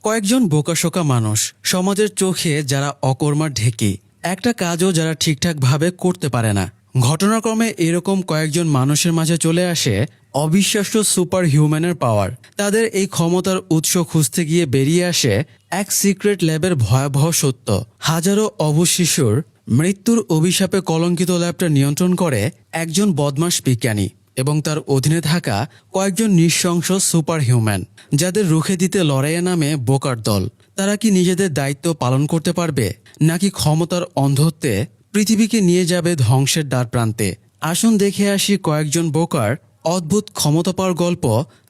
কয়েকজন বোকাশোকা মানুষ, সমাজের চোখে যারা অকর্মার ঢেকি, একটা কাজও যারা ঠিকঠাকভাবে করতে পারে না। ঘটনাক্রমে এরকম কয়েকজন মানুষের মাঝে চলে আসে অবিশ্বাস্য সুপার হিউম্যানের পাওয়ার। তাদের এই ক্ষমতার উৎস খুঁজতে গিয়ে বেরিয়ে আসে এক সিক্রেট ল্যাবের ভয়াবহ সত্য। হাজারো অবুঝ শিশুর মৃত্যুর অভিশাপে কলঙ্কিত ল্যাবটা নিয়ন্ত্রণ করে একজন বদমাশ বিজ্ঞানী এবং তার অধীনে থাকা কয়েকজন নৃশংস সুপার হিউম্যান, যাদের রুখে দিতে লড়াইয়ে নামে বোকার দল। তারা কি নিজেদের দায়িত্ব পালন করতে পারবে, নাকি ক্ষমতার অন্ধত্বে পৃথিবীকে নিয়ে যাবে ধ্বংসের দ্বার প্রান্তে? আসুন দেখে আসি কয়েকজন বোকার অদ্ভুত ক্ষমতা পাওয়ার গল্প,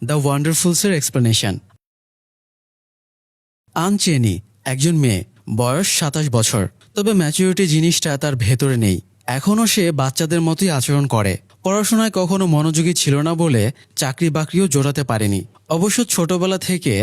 দ্য ওয়ান্ডারফুলসের এক্সপ্লেনেশন। আন চেনি একজন মেয়ে, বয়স 27 বছর, তবে ম্যাচুরিটি জিনিসটা তার ভেতরে নেই। এখনও সে বাচ্চাদের মতোই আচরণ করে। পড়াশোনায় কখনো মনোযোগী ছিল না বলে চাকরি বাকরিও জোটাতে পারেনি। অবশ্য ছোটবেলা থেকে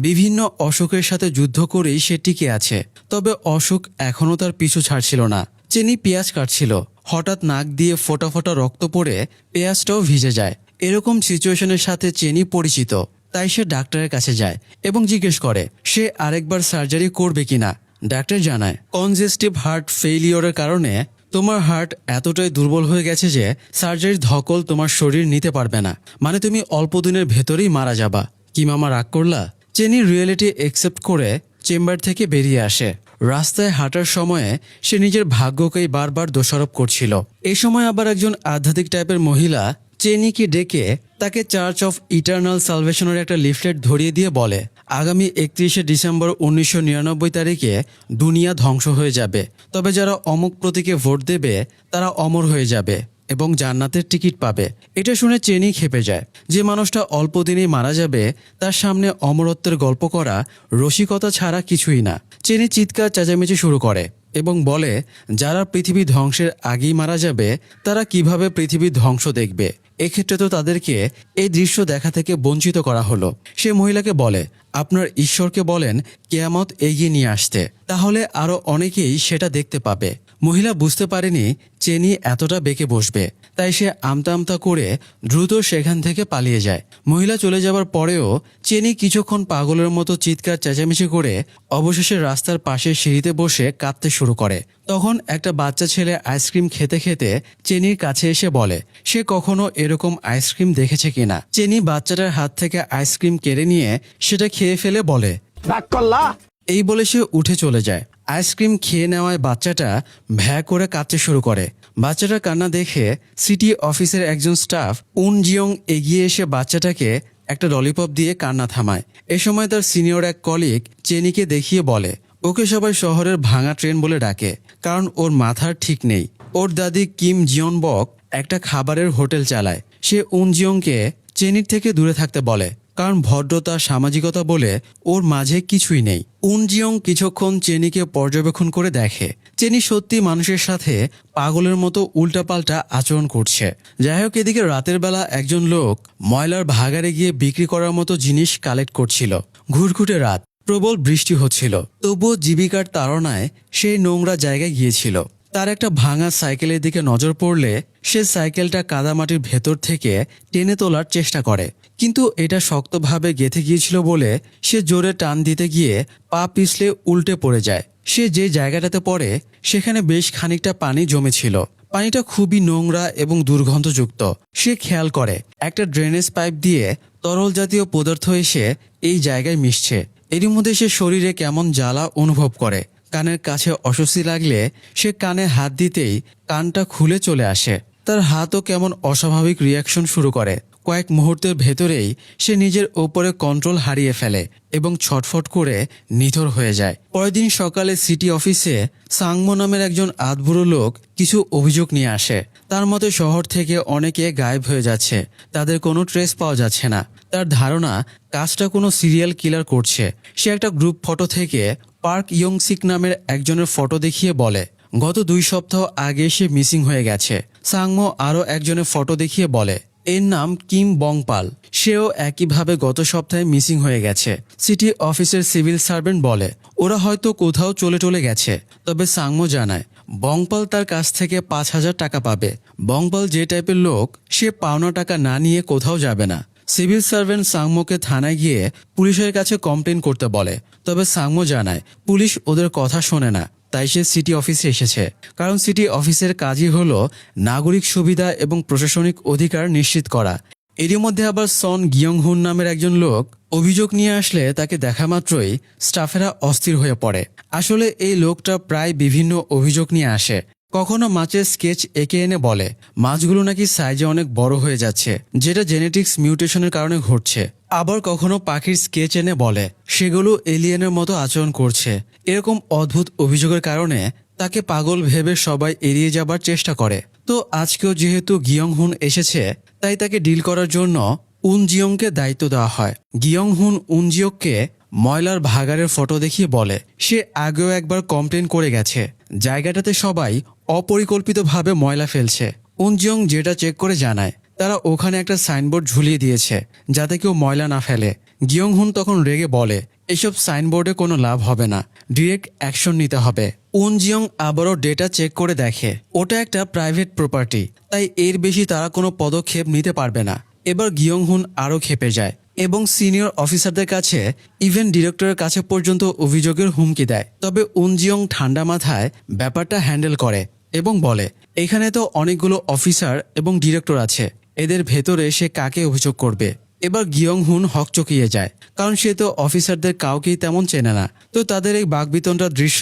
বিভিন্ন অসুখের সাথে যুদ্ধ করেই সে টিকে আছে। তবে অসুখ এখনও তার পিছু ছাড়ছিল না। চেনি পেঁয়াজ কাটছিল, হঠাৎ নাক দিয়ে ফোঁটা ফোঁটা রক্ত পড়ে পেঁয়াজটাও ভিজে যায়। এরকম সিচুয়েশনের সাথে চেনি পরিচিত, তাই সে ডাক্তারের কাছে যায় এবং জিজ্ঞেস করে সে আরেকবার সার্জারি করবে কিনা। ডাক্তার জানায়, কনজেস্টিভ হার্ট ফেইলিওরের কারণে তোমার হার্ট এতটাই দুর্বল হয়ে গেছে যে সার্জারির ধকল তোমার শরীর নিতে পারবে না, মানে তুমি অল্প দিনের ভেতরেই মারা যাবা। কি মামা, রাগ করলা? চেনি রিয়েলিটি একসেপ্ট করে চেম্বার থেকে বেরিয়ে আসে। রাস্তায় হাঁটার সময়ে সে নিজের ভাগ্যকেই বারবার দোষারোপ করছিল। এই সময় আবার একজন আধ্যাত্মিক টাইপের মহিলা চেনিকে ডেকে তাকে চার্চ অফ ইটারনাল সালভেশনের একটা লিফলেট ধরিয়ে দিয়ে বলে, আগামী 31শে ডিসেম্বর 1999 তারিখে দুনিয়া ধ্বংস হয়ে যাবে, তবে যারা অমুক প্রতীকে ভোট দেবে তারা অমর হয়ে যাবে এবং জান্নাতের টিকিট পাবে। এটা শুনে চেনি খেপে যায়। যে মানুষটা অল্প দিনেই মারা যাবে তার সামনে অমরত্বের গল্প করা রসিকতা ছাড়া কিছুই না। চেনি চিৎকার চেঁচামেচি শুরু করে এবং বলে, যারা পৃথিবী ধ্বংসের আগেই মারা যাবে তারা কিভাবে পৃথিবীর ধ্বংস দেখবে? এক্ষেত্রে তো তাদেরকে এই দৃশ্য দেখা থেকে বঞ্চিত করা হলো। সে মহিলাকে বলে, আপনার ঈশ্বরকে বলেন কিয়ামত এগিয়ে নিয়ে আসতে, তাহলে আরো অনেকেই সেটা দেখতে পাবে। মহিলা বুঝতে পারেনি চেনি এতটা বেঁকে বসবে, তাই সে আমতা আমতা করে দ্রুত সেখান থেকে পালিয়ে যায়। মহিলা চলে যাবার পরেও চেনি কিছুক্ষণ পাগলের মতো চিৎকার চেঁচামেচি করে অবশেষে রাস্তার পাশে সিঁড়িতে বসে কাঁদতে শুরু করে। তখন একটা বাচ্চা ছেলে আইসক্রিম খেতে খেতে চেনির কাছে এসে বলে সে কখনো এরকম আইসক্রিম দেখেছে কিনা। চেনি বাচ্চাটার হাত থেকে আইসক্রিম কেড়ে নিয়ে সেটা খেয়ে ফেলে বলে, এই বলে সে উঠে চলে যায়। আইসক্রিম খেয়ে নেওয়ায় বাচ্চাটা ভ্যা করে কাঁদতে শুরু করে। বাচ্চাটার কান্না দেখে সিটি অফিসের একজন স্টাফ উন জিয়ং এগিয়ে এসে বাচ্চাটাকে একটা ললিপপ দিয়ে কান্না থামায়। এ সময় তার সিনিয়র এক কলিগ চেনিকে দেখিয়ে বলে, ওকে সবাই শহরের ভাঙা ট্রেন বলে ডাকে, কারণ ওর মাথার ঠিক নেই। ওর দাদি কিম জিয়ন বক একটা খাবারের হোটেল চালায়। সে উন জিয়ংকে চেনির থেকে দূরে থাকতে বলে, কারণ ভদ্রতা সামাজিকতা বলে ওর মাঝে কিছুই নেই। উন জিয়ং কিছুক্ষণ চেনিকে পর্যবেক্ষণ করে দেখে চেনি সত্যি মানুষের সাথে পাগলের মতো উল্টাপাল্টা আচরণ করছে। যাই হোক, এদিকে রাতের বেলা একজন লোক ময়লার ভাগাড়ে গিয়ে বিক্রি করার মতো জিনিস কালেক্ট করছিল। ঘুটঘুটে রাত, প্রবল বৃষ্টি হচ্ছিল, তবুও জীবিকার তাড়নায় সেই নোংরা জায়গায় গিয়েছিল। তার একটা ভাঙা সাইকেলের দিকে নজর পড়লে সে সাইকেলটা কাদামাটির ভেতর থেকে টেনে তোলার চেষ্টা করে, কিন্তু এটা শক্তভাবে গেঁথে গিয়েছিল বলে সে জোরে টান দিতে গিয়ে পা পিছলে উল্টে পড়ে যায়। সে যে জায়গাটাতে পড়ে সেখানে বেশ খানিকটা পানি জমেছিল। পানিটা খুবই নোংরা এবং দুর্গন্ধযুক্ত। সে খেয়াল করে একটা ড্রেনেজ পাইপ দিয়ে তরল জাতীয় পদার্থ এসে এই জায়গায় মিশছে। এরই মধ্যে সে শরীরে কেমন জ্বালা অনুভব করে। কানের কাছে অস্বস্তি লাগলে সে কানে হাত দিতেই কানটা খুলে চলে আসে। তার হাতও কেমন অস্বাভাবিক রিয়াকশন শুরু করে। কয়েক মুহূর্তের ভেতরেই সে নিজের ওপরে কন্ট্রোল হারিয়ে ফেলে এবং ছটফট করে নিথর হয়ে যায়। পরের দিন সকালে সিটি অফিসে সাংমো নামের একজন আধবুড়ো লোক কিছু অভিযোগ নিয়ে আসে। তার মতে শহর থেকে অনেকে গায়েব হয়ে যাচ্ছে, তাদের কোনো ট্রেস পাওয়া যাচ্ছে না। তার ধারণা কাজটা কোনো সিরিয়াল কিলার করছে। সে একটা গ্রুপ ফটো থেকে পার্ক ইয়ংসিক নামের একজনের ফটো দেখিয়ে বলে, গত 2 সপ্তাহ আগে সে মিসিং হয়ে গেছে। সাংমো আরও একজনের ফটো দেখিয়ে বলে, এর নাম কিম বংপাল, সেও একইভাবে গত সপ্তাহে মিসিং হয়ে গেছে। সিটি অফিসের সিভিল সার্ভেন্ট বলে, ওরা হয়তো কোথাও চলে গেছে। তবে সাংমো জানায় বংপাল তার কাছ থেকে 5,000 টাকা পাবে। বংপাল যে টাইপের লোক, সে পাওনা টাকা না নিয়ে কোথাও যাবে না। সিভিল সার্ভেন্ট সাংমোকে থানায় গিয়ে পুলিশের কাছে কমপ্লেন করতে বলে, তবে সাংমো জানায় পুলিশ ওদের কথা শোনে না, তাই সে সিটি অফিসে এসেছে। কারণ সিটি অফিসের কাজই হলো নাগরিক সুবিধা এবং প্রশাসনিক অধিকার নিশ্চিত করা। এরই মধ্যে আবার সন গিয়ং হুন নামের একজন লোক অভিযোগ নিয়ে আসলে তাকে দেখা মাত্রই স্টাফেরা অস্থির হয়ে পড়ে। আসলে এই লোকটা প্রায় বিভিন্ন অভিযোগ নিয়ে আসে। কখনো মাছের স্কেচ এঁকে এনে বলে মাছগুলো নাকি সাইজে অনেক বড় হয়ে যাচ্ছে, যেটা জেনেটিক্স মিউটেশনের কারণে ঘটছে। আবার কখনো পাখির স্কেচ এনে বলে সেগুলো এলিয়েনের মতো আচরণ করছে। এরকম অদ্ভুত অভিযোগের কারণে তাকে পাগল ভেবে সবাই এড়িয়ে যাবার চেষ্টা করে। তো আজকেও যেহেতু গিয়ং হুন এসেছে, তাই তাকে ডিল করার জন্য উনজিয়ংকে দায়িত্ব দেওয়া হয়। গিয়ং হুন উনজিয়ংকে ময়লার ভাগাড়ের ফটো দেখিয়ে বলে সে আগেও একবার কমপ্লেন করে গেছে, জায়গাটাতে সবাই অপরিকল্পিতভাবে ময়লা ফেলছে। উনজিয়ং যেটা চেক করে জানায় তারা ওখানে একটা সাইনবোর্ড ঝুলিয়ে দিয়েছে যাতে কেউ ময়লা না ফেলে। গিয়ং হুন তখন রেগে বলে এসব সাইনবোর্ডে কোনো লাভ হবে না, ডিরেক্ট অ্যাকশন নিতে হবে। উনজিয়ং আবারও ডেটা চেক করে দেখে ওটা একটা প্রাইভেট প্রপার্টি, তাই এর বেশি তারা কোনো পদক্ষেপ নিতে পারবে না। এবার গিয়ং হুন আরও ক্ষেপে যায় এবং সিনিয়র অফিসারদের কাছে ইভেন্ট ডিরেক্টরের কাছে পর্যন্ত অভিযোগের হুমকি দেয়। তবে উনজিয়ং ঠান্ডা মাথায় ব্যাপারটা হ্যান্ডেল করে এবং বলে এখানে তো অনেকগুলো অফিসার এবং ডিরেক্টর আছে, এদের ভেতরে সে কাকে অভিযোগ করবে। এবার গিয়ং হুন হকচকিয়ে যায়, কারণ সে তো অফিসারদের কাউকেই তেমন চেনে না। তো তাদের এই বাকবিতণ্ডার দৃশ্য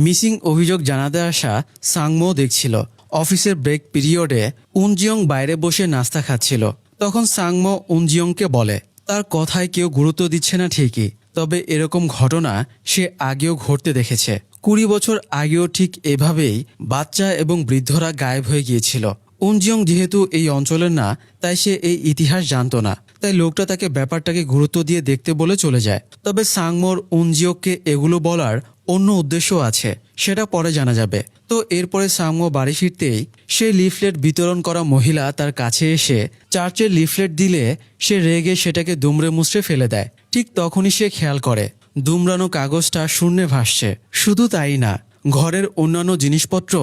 মিসিং অভিযোগ জানাতে আসা সাংমো দেখছিল। অফিসের ব্রেক পিরিয়ডে উনজিয়ং বাইরে বসে নাস্তা খাচ্ছিল। তখন সাংমো উনজিয়ংকে বলে তার কথায় কেউ গুরুত্ব দিচ্ছে না ঠিকই, তবে এরকম ঘটনা সে আগেও ঘটতে দেখেছে। 20 বছর আগেও ঠিক এভাবেই বাচ্চা এবং বৃদ্ধরা গায়েব হয়ে গিয়েছিল। উনজিয়ং যেহেতু এই অঞ্চলের না, তাই সে এই ইতিহাস জানতো না, তাই লোকটা তাকে ব্যাপারটাকে গুরুত্ব দিয়ে দেখতে বলে চলে যায়। তবে সাংমোর উনজিয়ংকে এগুলো বলার অন্য উদ্দেশ্য আছে, সেটা পরে জানা যাবে। তো এরপরে সাংমো বাড়ি ফিরতেই সেই লিফলেট বিতরণ করা মহিলা তার কাছে এসে চার্চের লিফলেট দিলে সে রেগে সেটাকে দুমড়ে মুচড়ে ফেলে দেয়। ঠিক তখনই সে খেয়াল করে দুমড়ানো কাগজটা শূন্যে ভাসছে। শুধু তাই না, ঘরের অন্যান্য জিনিসপত্র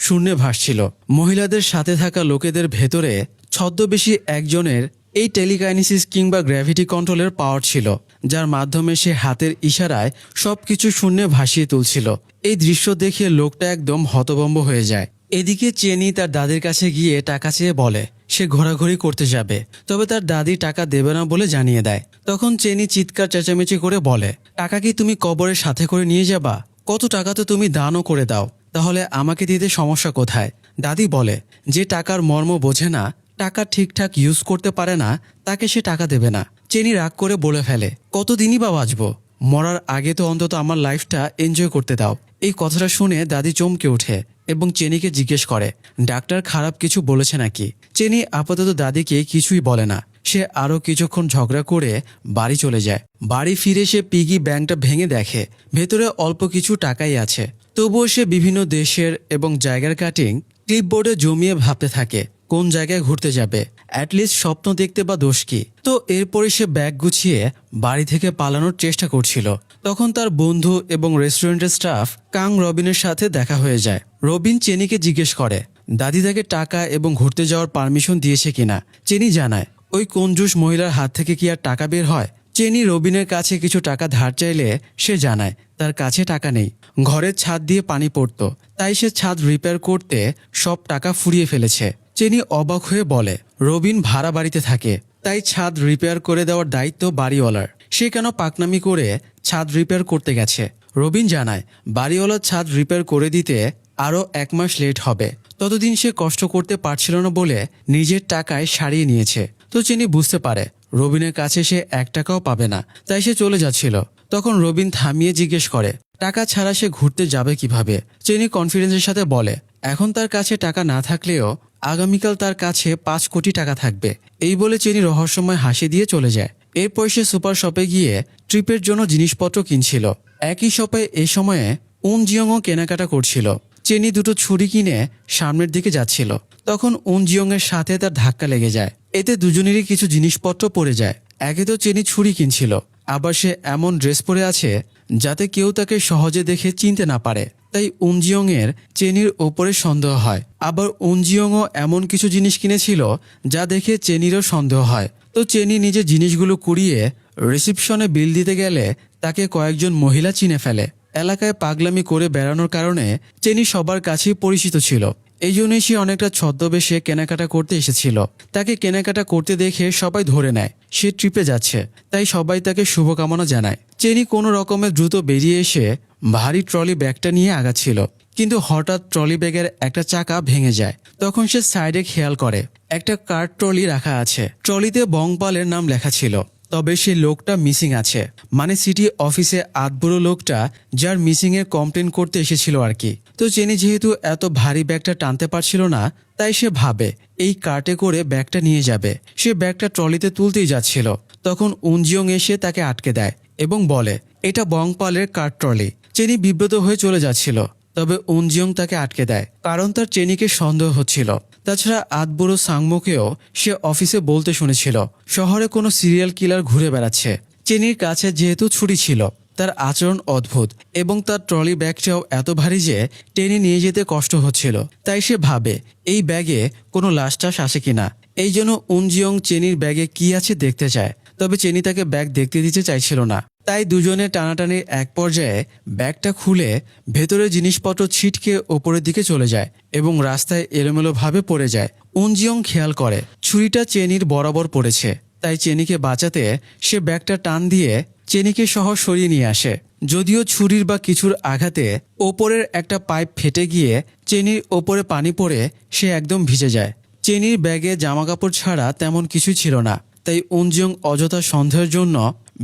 শূন্যে ভাসছিল। মহিলাদের সাথে থাকা লোকেদের ভেতরে ছদ্মবেশী একজনের এই টেলিকাইনেসিস কিংবা গ্র্যাভিটি কন্ট্রোলের পাওয়ার ছিল, যার মাধ্যমে সে হাতের ইশারায় সবকিছু শূন্যে ভাসিয়ে তুলছিল। এই দৃশ্য দেখে লোকটা একদম হতভম্ব হয়ে যায়। এদিকে চেনি তার দাদির কাছে গিয়ে টাকা চেয়ে বলে সে ঘোরাঘুরি করতে যাবে, তবে তার দাদি টাকা দেবে না বলে জানিয়ে দেয়। তখন চেনি চিৎকার চেঁচামেচি করে বলে টাকা কি তুমি কবরের সাথে করে নিয়ে যাবা? কত টাকা তো তুমি দানও করে দাও, তাহলে আমাকে দিতে সমস্যা কোথায়? দাদি বলে যে টাকার মর্ম বোঝে না, টাকা ঠিকঠাক ইউজ করতে পারে না, তাকে সে টাকা দেবে না। চেনি রাগ করে বলে ফেলে কতদিনই বা বাঁচবো, মরার আগে তো অন্তত আমার লাইফটা এনজয় করতে দাও। এই কথাটা শুনে দাদি চমকে ওঠে এবং চেনিকে জিজ্ঞেস করে ডাক্তার খারাপ কিছু বলেছে নাকি। চেনি আপাতত দাদিকে কিছুই বলে না। সে আরও কিছুক্ষণ ঝগড়া করে বাড়ি চলে যায়। বাড়ি ফিরে সে পিগি ব্যাংকটা ভেঙে দেখে ভেতরে অল্প কিছু টাকাই আছে। তবুও সে বিভিন্ন দেশের এবং জায়গার কাটিং ক্লিপবোর্ডে জমিয়ে ভাবতে থাকে কোন জায়গায় ঘুরতে যাবে। অ্যাটলিস্ট স্বপ্ন দেখতে বা দোষ কি। তো এরপরে সে ব্যাগ গুছিয়ে বাড়ি থেকে পালানোর চেষ্টা করছিল। তখন তার বন্ধু এবং রেস্টুরেন্টের স্টাফ কাং রবিনের সাথে দেখা হয়ে যায়। রবিন চেনিকে জিজ্ঞেস করে দাদি তাকে টাকা এবং ঘুরতে যাওয়ার পারমিশন দিয়েছে কিনা। চেনি জানায় ওই কঞ্জুস মহিলার হাত থেকে কি আর টাকা বের হয়। চেনি রবিনের কাছে কিছু টাকা ধার চাইলে সে জানায় তার কাছে টাকা নেই। ঘরের ছাদ দিয়ে পানি পড়তো, তাই সে ছাদ রিপেয়ার করতে সব টাকা ফুরিয়ে ফেলেছে। চেনি অবাক হয়ে বলে রবিন ভাড়া বাড়িতে থাকে, তাই ছাদ রিপেয়ার করে দেওয়ার দায়িত্ব বাড়িওয়ালার। সে কেন পাকনামি করে ছাদ রিপেয়ার করতে গেছে। রবিন জানায় বাড়িওয়ালার ছাদ রিপেয়ার করে দিতে আরও 1 মাস লেট হবে। ততদিন সে কষ্ট করতে পারছিল না বলে নিজের টাকায় সারিয়ে নিয়েছে। তো চেনি বুঝতে পারে রবিনের কাছে সে 1 টাকাও পাবে না, তাই সে চলে যাচ্ছিল। তখন রবিন থামিয়ে জিজ্ঞেস করে টাকা ছাড়া সে ঘুরতে যাবে কিভাবে। চেনি কনফিডেন্সের সাথে বলে এখন তার কাছে টাকা না থাকলেও আগামীকাল তার কাছে 5 কোটি টাকা থাকবে। এই বলে চেনি রহস্যময় হাসি দিয়ে চলে যায়। এরপর সে সুপার শপে গিয়ে ট্রিপের জন্য জিনিসপত্র কিনছিল। একই শপে এই সময়ে উনজিয়ংও কেনাকাটা করছিল। চেনি দুটো ছুরি কিনে সামনের দিকে যাচ্ছিল। তখন উনজিয়ংয়ের সাথে তার ধাক্কা লেগে যায়। এতে দুজনেরই কিছু জিনিসপত্র পড়ে যায়। একে তো চেনি ছুরি কিনছিল, আবার সে এমন ড্রেস পরে আছে যাতে কেউ তাকে সহজে দেখে চিনতে না পারে। তাই উনজিয়ংয়ের চেনির ওপরে সন্দেহ হয়। আবার উনজিয়ংও এমন কিছু জিনিস কিনেছিল যা দেখে চেনিরও সন্দেহ হয়। তো চেনি নিজে জিনিসগুলো কুড়িয়ে রিসিপশনে বিল দিতে গেলে তাকে কয়েকজন মহিলা চিনে ফেলে। এলাকায় পাগলামি করে বেড়ানোর কারণে চেনি সবার কাছেই পরিচিত ছিল। এই জন্যই সে অনেকটা ছদ্মবেশে কেনাকাটা করতে এসেছিল। তাকে কেনাকাটা করতে দেখে সবাই ধরে নেয় সে ট্রিপে যাচ্ছে, তাই সবাই তাকে শুভকামনা জানায়। চেনি কোনো রকমে দ্রুত বেরিয়ে এসে ভারী ট্রলি ব্যাগটা নিয়ে আগাচ্ছিল, কিন্তু হঠাৎ ট্রলি ব্যাগের একটা চাকা ভেঙে যায়। তখন সে সাইডে খেয়াল করে একটা কার্ড ট্রলি রাখা আছে। ট্রলিতে বংপালের নাম লেখা ছিল, তবে সেই লোকটা মিসিং আছে। মানে সিটি অফিসে আতবড় লোকটা যার মিসিং এর কমপ্লেন করতে এসেছিল আর কি। তো চেনি যেহেতু এত ভারী ব্যাগটা টানতে পারছিল না, তাই সে ভাবে এই কার্টে করে ব্যাগটা নিয়ে যাবে। সে ব্যাগটা ট্রলিতে তুলতেই যাচ্ছিল, তখন উনজিয়ং এসে তাকে আটকে দেয় এবং বলে এটা বংপালের কার্ট ট্রলি। চেনি বিব্রত হয়ে চলে যাচ্ছিল, তবে উনজিয়ং তাকে আটকে দেয়, কারণ তার চেনিকে সন্দেহ হচ্ছিল। তাছাড়া আতবুড়ো সাংমোকেও সে অফিসে বলতে শুনেছিল শহরে কোনো সিরিয়াল কিলার ঘুরে বেড়াচ্ছে। চেনির কাছে যেহেতু ছুরি ছিল, তার আচরণ অদ্ভুত এবং তার ট্রলি ব্যাগটাও এত ভারী যে টেনে নিয়ে যেতে কষ্ট হচ্ছিল। তাই সে ভাবে এই ব্যাগে কোনো লাশ টাশ আসে কিনা। এই জন্য উনজিয়ং চেনির ব্যাগে কি আছে দেখতে চায়, তবে চেনি তাকে ব্যাগ দেখতে দিতে চাইছিল না। তাই দুজনে টানাটানির এক পর্যায়ে ব্যাগটা খুলে ভেতরের জিনিসপত্র ছিটকে ওপরের দিকে চলে যায় এবং রাস্তায় এলোমেলোভাবে পড়ে যায়। উনজিয়ং খেয়াল করে ছুরিটা চেনির বরাবর পড়েছে, তাই চেনিকে বাঁচাতে সে ব্যাগটা টান দিয়ে চেনিকে সহ সরিয়ে নিয়ে আসে। যদিও ছুরির বা কিছুর আঘাতে ওপরের একটা পাইপ ফেটে গিয়ে চেনির ওপরে পানি পড়ে সে একদম ভিজে যায়। চেনির ব্যাগে জামাকাপড় ছাড়া তেমন কিছু ছিল না, তাই উনজিয়ং অযথা সন্দেহের জন্য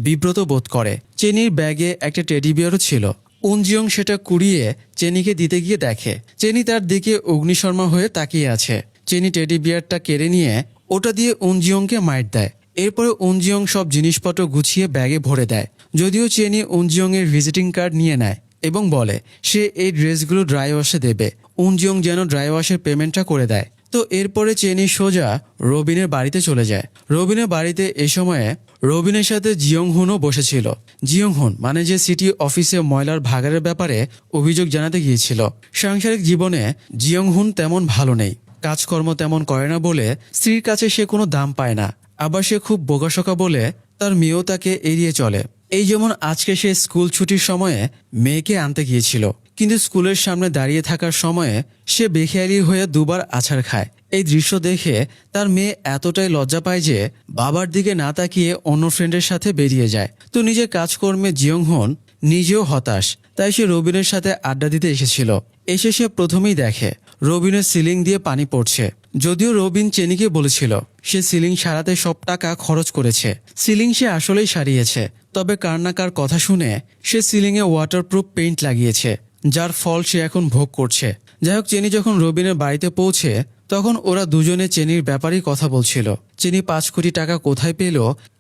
বিব্রত বোধ করে। চেনির ব্যাগে একটা টেডি বিয়ারও ছিল। উনজিয়ং সেটা কুড়িয়ে চেনিকে দিতে গিয়ে দেখে চেনি তার দিকে অগ্নিশর্মা হয়ে তাকিয়ে আছে। চেনি টেডি বিয়ারটা কেড়ে নিয়ে ওটা দিয়ে উনজিয়ংকে মাইট দেয়। এরপরে উনজিয়ং সব জিনিসপত্র গুছিয়ে ব্যাগে ভরে দেয়। যদিও চেনি উনজিয়ং এর ভিজিটিং কার্ড নিয়ে নেয় এবং বলে সে এই ড্রেসগুলো ড্রাই ওয়াশে দেবে। উনজিয়ং যেন ড্রাই ওয়াশের পেমেন্টটা করে দেয়। তো এরপরে চেনি সোজা রবিনের বাড়িতে চলে যায়। রবিনের বাড়িতে এ সময়ে রবিনের সাথে জিয়ংহুনও বসেছিল। জিয়ংহুন মানে যে সিটি অফিসে ময়লার ভাগাড়ের ব্যাপারে অভিযোগ জানাতে গিয়েছিল। সাংসারিক জীবনে জিয়ংহুন তেমন ভালো নেই, কাজকর্ম তেমন করে না বলে স্ত্রীর কাছে সে কোনো দাম পায় না। আবার সে খুব বোকাশোকা বলে তার মেয়েও তাকে এড়িয়ে চলে। এই যেমন আজকে সে স্কুল ছুটির সময়ে মেয়েকে আনতে গিয়েছিল, কিন্তু স্কুলের সামনে দাঁড়িয়ে থাকার সময়ে সে বেখেয়ালি হয়ে দুবার আছাড় খায়। এই দৃশ্য দেখে তার মেয়ে এতটাই লজ্জা পায় যে বাবার দিকে না তাকিয়ে অন্য ফ্রেন্ডের সাথে বেরিয়ে যায়। তো নিজের কাজকর্মে জিয়ংহুন নিজেও হতাশ, তাই সে রবিনের সাথে আড্ডা দিতে এসেছিল। এসে সে প্রথমেই দেখে রবিনের সিলিং দিয়ে পানি পড়ছে। যদিও রবিন চেনিকে বলেছিল সে সিলিং সারাতে সব টাকা খরচ করেছে, সিলিং সে আসলেই সারিয়েছে, তবে কার না কার কথা শুনে সে সিলিংয়ে ওয়াটারপ্রুফ পেইন্ট লাগিয়েছে, যার ফল সে এখন ভোগ করছে। যাই হোক, চেনি যখন রবিনের বাড়িতে পৌঁছে তখন ওরা দুজনে চেনির ব্যাপারেই কথা বলছিল। চেনি 5 কোটি টাকা কোথায় পেল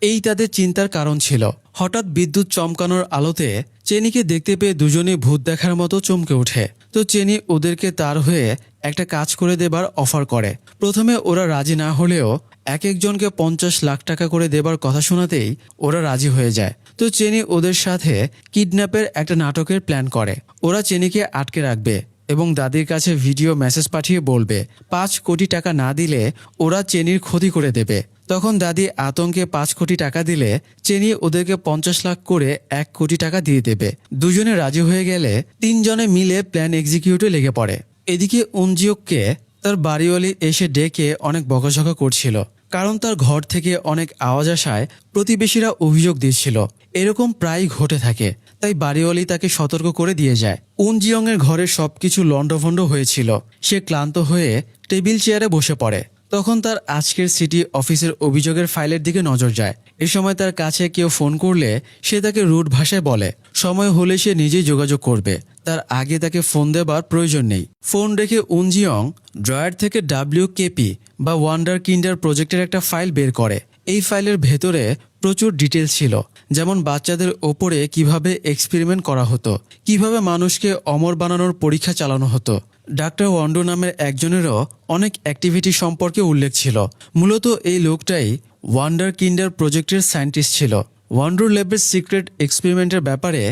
এই তাদের চিন্তার কারণ ছিল। হঠাৎ বিদ্যুৎ চমকানোর আলোতে চেনিকে দেখতে পেয়ে দুজনে ভূত দেখার মতো চমকে ওঠে। তো চেনি ওদেরকে তার হয়ে একটা কাজ করে দেবার অফার করে। প্রথমে ওরা রাজি না হলেও এক একজনকে 50 লাখ টাকা করে দেবার কথা শোনাতেই ওরা রাজি হয়ে যায়। তো চেনি ওদের সাথে কিডন্যাপের একটা নাটকের প্ল্যান করে। ওরা চেনিকে আটকে রাখবে এবং দাদির কাছে ভিডিও মেসেজ পাঠিয়ে বলবে 5 কোটি টাকা না দিলে ওরা চেনির ক্ষতি করে দেবে। তখন দাদি আতঙ্কে 5 কোটি টাকা দিলে চেনি ওদেরকে 50 লাখ করে 1 কোটি টাকা দিয়ে দেবে। দুজনে রাজি হয়ে গেলে 3 জনে মিলে প্ল্যান এক্সিকিউটে লেগে পড়ে। এদিকে উনজিয়ককে তার বাড়িওয়ালি এসে ডেকে অনেক বকাঝকা করছিল, কারণ তার ঘর থেকে অনেক আওয়াজ আসায় প্রতিবেশীরা অভিযোগ দিচ্ছিল। এরকম প্রায় ঘটে থাকে, তাই বাড়িওয়ালি তাকে সতর্ক করে দিয়ে যায়। উনজিয়ং এর ঘরের সবকিছু লন্ডভন্ড হয়েছিল। সে ক্লান্ত হয়ে টেবিল চেয়ারে বসে পড়ে। তখন তার আজকের সিটি অফিসের অভিযোগের ফাইলের দিকে নজর যায়। এ সময় তার কাছে কেউ ফোন করলে সে তাকে রুড ভাষায় বলে সময় হলে সে নিজেই যোগাযোগ করবে, তার আগে তাকে ফোন দেবার প্রয়োজন নেই। ফোন রেখে উনজিয়ং ড্রয়ার থেকে WKP বা ওয়ান্ডার কিন্ডার প্রজেক্টের একটা ফাইল বের করে। এই ফাইলের ভেতরে প্রচুর ডিটেলস ছিল, যেমন বাচ্চাদের ওপরে কিভাবে এক্সপেরিমেন্ট করা হতো, কিভাবে মানুষকে অমর বানানোর পরীক্ষা চালানো হতো। ডাক্তার ওয়ান্ডো নামের একজনেরও অনেক অ্যাক্টিভিটি সম্পর্কে উল্লেখ ছিল। মূলত এই লোকটাই ওয়ান্ডার কিন্ডার প্রজেক্টের সায়েন্টিস্ট ছিল। ওয়ান্ডার ল্যাবের সিক্রেট এক্সপেরিমেন্টের ব্যাপারে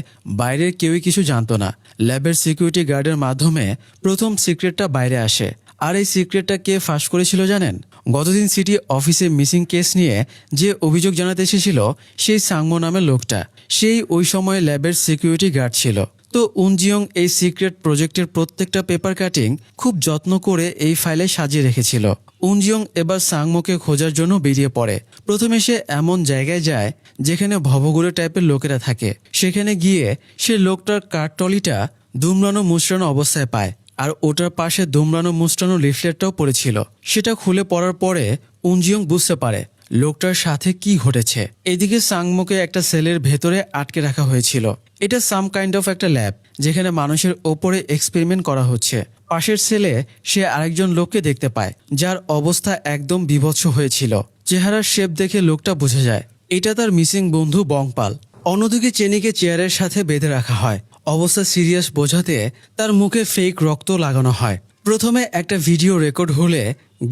বাইরের কেউই কিছু জানতো না। ল্যাবের সিকিউরিটি গার্ডের মাধ্যমে প্রথম সিক্রেটটা বাইরে আসে। আর এই সিক্রেটটা কে ফাঁস করেছিল জানেন? গতদিন সিটি অফিসে মিসিং কেস নিয়ে যে অভিযোগ জানাতে এসেছিল সেই সাংমো নামের লোকটা, সেই ওই সময় ল্যাবের সিকিউরিটি গার্ড ছিল। তো উনজিয়ং এই সিক্রেট প্রজেক্টের প্রত্যেকটা পেপার কাটিং খুব যত্ন করে এই ফাইলে সাজিয়ে রেখেছিল। উনজিয়ং এবার সাংমোকে খোঁজার জন্য বেরিয়ে পড়ে। প্রথমে সে এমন জায়গায় যায় যেখানে ভবঘুরে টাইপের লোকেরা থাকে। সেখানে গিয়ে সে লোকটার কাঠটলিটা দুমড়ানো মুচড়ানো অবস্থায় পায়, আর ওটার পাশে দুমড়ানো মুচড়ানো লিফলেটটাও পড়েছিল। সেটা খুলে পড়ার পরে উনজিয়ং বুঝতে পারে লোকটার সাথে কি ঘটেছে। এদিকে সাংমোকে একটা সেলের ভেতরে আটকে রাখা হয়েছিল। এটা সাম কাইন্ড অফ একটা ল্যাব যেখানে মানুষের ওপরে এক্সপেরিমেন্ট করা হচ্ছে। পাশের সেলে সে আরেকজন লোককে দেখতে পায় যার অবস্থা একদম বিভৎস হয়েছিল। চেহারার শেপ দেখে লোকটা বোঝা যায় এটা তার মিসিং বন্ধু বংপাল। অন্যদিকে চেনিকে চেয়ারের সাথে বেঁধে রাখা হয়। অবস্থা সিরিয়াস বোঝাতে তার মুখে ফেক রক্ত লাগানো হয়। প্রথমে একটা ভিডিও রেকর্ড হলে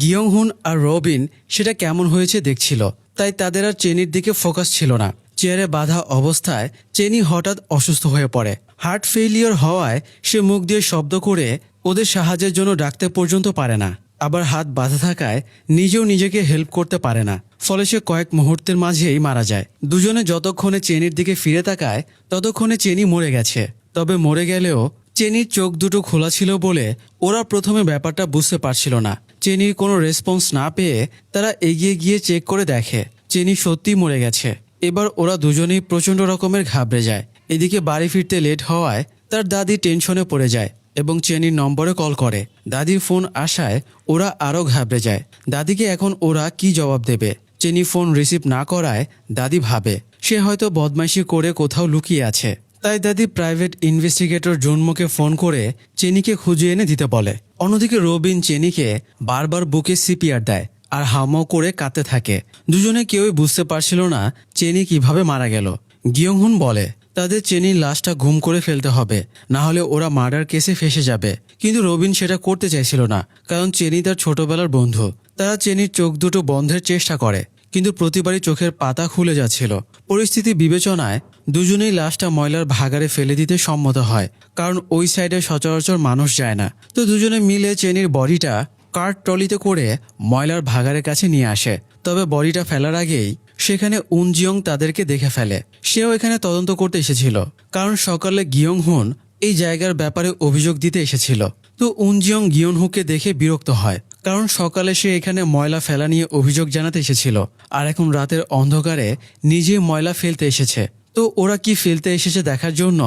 গিয়ংহুন আর রবিন সেটা কেমন হয়েছে দেখছিল, তাই তাদের আর চেনির দিকে ফোকাস ছিল না। চেয়ারে বাঁধা অবস্থায় চেনি হঠাৎ অসুস্থ হয়ে পড়ে। হার্ট ফেইলিওর হওয়ায় সে মুখ দিয়ে শব্দ করে ওদের সাহায্যের জন্য ডাকতে পর্যন্ত পারে না। আবার হাত বাঁধা থাকায় নিজেও নিজেকে হেল্প করতে পারে না। ফলে সে কয়েক মুহূর্তের মাঝেই মারা যায়। দুজনে যতক্ষণে চেনির দিকে ফিরে তাকায় ততক্ষণে চেনি মরে গেছে। তবে মরে গেলেও চেনির চোখ দুটো খোলা ছিল বলে ওরা প্রথমে ব্যাপারটা বুঝতে পারছিল না। চেনির কোনো রেসপন্স না পেয়ে তারা এগিয়ে গিয়ে চেক করে দেখে চেনি সত্যি মরে গেছে। এবার ওরা দুজনেই প্রচণ্ড রকমের ঘাবড়ে যায়। এদিকে বাড়ি ফিরতে লেট হওয়ায় তার দাদি টেনশনে পড়ে যায় এবং চেনির নম্বরে কল করে। দাদির ফোন আসায় ওরা আরও ঘাবড়ে যায়। দাদিকে এখন ওরা কি জবাব দেবে? চেনি ফোন রিসিভ না করায় দাদি ভাবে সে হয়তো বদমাইশি করে কোথাও লুকিয়ে আছে। তাই দাদি প্রাইভেট ইনভেস্টিগেটর জুনমোকে ফোন করে চেনিকে খুঁজে এনে দিতে বলে। অন্যদিকে রবিন চেনিকে বারবার বুকে সিপিআর দেয় আর হাউমাউ করে কাঁদতে থাকে। দুজনে কেউই বুঝতে পারছিল না চেনি কিভাবে মারা গেল। গিয়ংহুন বলে তাদের চেনির লাশটা গুম করে ফেলতে হবে, না হলে ওরা মার্ডার কেসে ফেসে যাবে। কিন্তু রবিন সেটা করতে চাইছিল না, কারণ চেনি তার ছোটবেলার বন্ধু। তারা চেনির চোখ দুটো বন্ধের চেষ্টা করে, কিন্তু প্রতিবারই চোখের পাতা খুলে যাচ্ছিল। পরিস্থিতি বিবেচনায় দুজনেই লাশটা ময়লার ভাগাড়ে ফেলে দিতে সম্মত হয়, কারণ ওই সাইডে সচরাচর মানুষ যায় না। তো দুজনে মিলে চেনির বডিটা কার্ট ট্রলিতে করে ময়লার ভাগাড়ের কাছে নিয়ে আসে। তবে বডিটা ফেলার আগেই সেখানে উনজিয়ং তাদেরকে দেখে ফেলে। সেও এখানে তদন্ত করতে এসেছিল, কারণ সকালে গিয়ংহুন এই জায়গার ব্যাপারে অভিযোগ দিতে এসেছিল। তো উনজিয়ং গিয়নহুকে দেখে বিরক্ত হয়, কারণ সকালে সে এখানে ময়লা ফেলা নিয়ে অভিযোগ জানাতে এসেছিল, আর এখন রাতের অন্ধকারে নিজে ময়লা ফেলতে এসেছে। তো ওরা কি ফেলতে এসেছে দেখার জন্য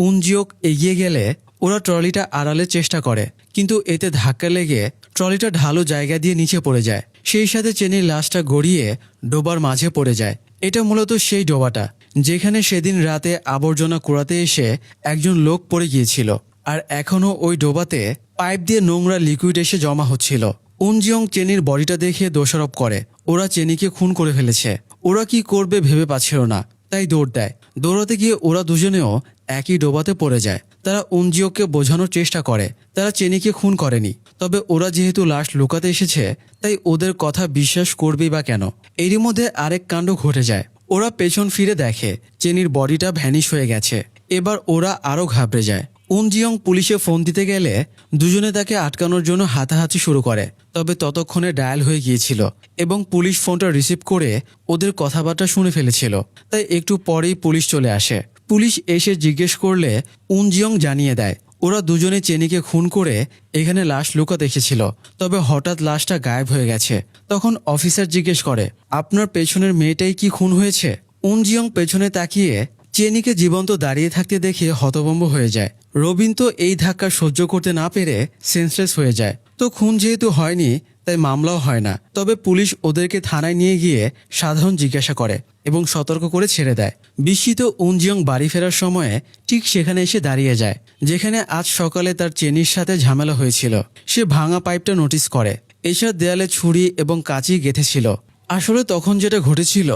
উনজিয়ক এগিয়ে গেলে ওরা ট্রলিটা আড়ালে চেষ্টা করে, কিন্তু এতে ধাক্কা লেগে ট্রলিটা ঢালু জায়গা দিয়ে নিচে পড়ে যায়। সেই সাথে চেনির লাশটা গড়িয়ে ডোবার মাঝে পড়ে যায়। এটা মূলত সেই ডোবাটা যেখানে সেদিন রাতে আবর্জনা কুড়াতে এসে একজন লোক পড়ে গিয়েছিল, আর এখনও ওই ডোবাতে পাইপ দিয়ে নোংরা লিকুইড এসে জমা হচ্ছিল। উনজিয়ং চেনির বডিটা দেখে দোষারোপ করে ওরা চেনিকে খুন করে ফেলেছে। ওরা কি করবে ভেবে পাচ্ছিল না, তাই দৌড় দেয়। দৌড়াতে গিয়ে ওরা দুজনেও একই ডোবাতে পড়ে যায়। তারা উনজিওকে বোঝানোর চেষ্টা করে তারা চেনিকে খুন করেনি, তবে ওরা যেহেতু লাশ লুকাতে এসেছে তাই ওদের কথা বিশ্বাস করবেই বা কেন। এরই মধ্যে আরেক কাণ্ড ঘটে যায়। ওরা পেছন ফিরে দেখে চেনির বডিটা ভ্যানিশ হয়ে গেছে। এবার ওরা আরও ঘাবড়ে যায়। উনজিয়ং পুলিশে ফোন দিতে গেলে দুজনে তাকে আটকানোর জন্য হাতাহাতি শুরু করে, তবে ততক্ষণে ডায়াল হয়ে গিয়েছিল এবং পুলিশ ফোনটা রিসিভ করে ওদের কথাবার্তা শুনে ফেলেছিল। তাই একটু পরেই পুলিশ চলে আসে। পুলিশ এসে জিজ্ঞেস করলে উনজিয়ং জানিয়ে দেয় ওরা দুজনে চেনিকে খুন করে এখানে লাশ লুকাতে এসেছিল, তবে হঠাৎ লাশটা গায়েব হয়ে গেছে। তখন অফিসার জিজ্ঞেস করে আপনার পেছনের মেয়েটাই কি খুন হয়েছে? উনজিয়ং পেছনে তাকিয়ে চেনিকে জীবন্ত দাঁড়িয়ে থাকতে দেখে হতভম্ব হয়ে যায়। রবিন তো এই ধাক্কা সহ্য করতে না পেরে সেন্সলেস হয়ে যায়। তো খুন যেহেতু হয়নি তাই মামলাও হয় না, তবে পুলিশ ওদেরকে থানায় নিয়ে গিয়ে সাধারণ জিজ্ঞাসা করে এবং সতর্ক করে ছেড়ে দেয়। বিস্মিত উনজিয়ং বাড়ি ফেরার সময়ে ঠিক সেখানে এসে দাঁড়িয়ে যায় যেখানে আজ সকালে তার চেনির সাথে ঝামেলা হয়েছিল। সে ভাঙা পাইপটা নোটিস করে। এছাড়া দেয়ালে ছুরি এবং কাঁচি গেঁথেছিল। আসলে তখন যেটা ঘটেছিল,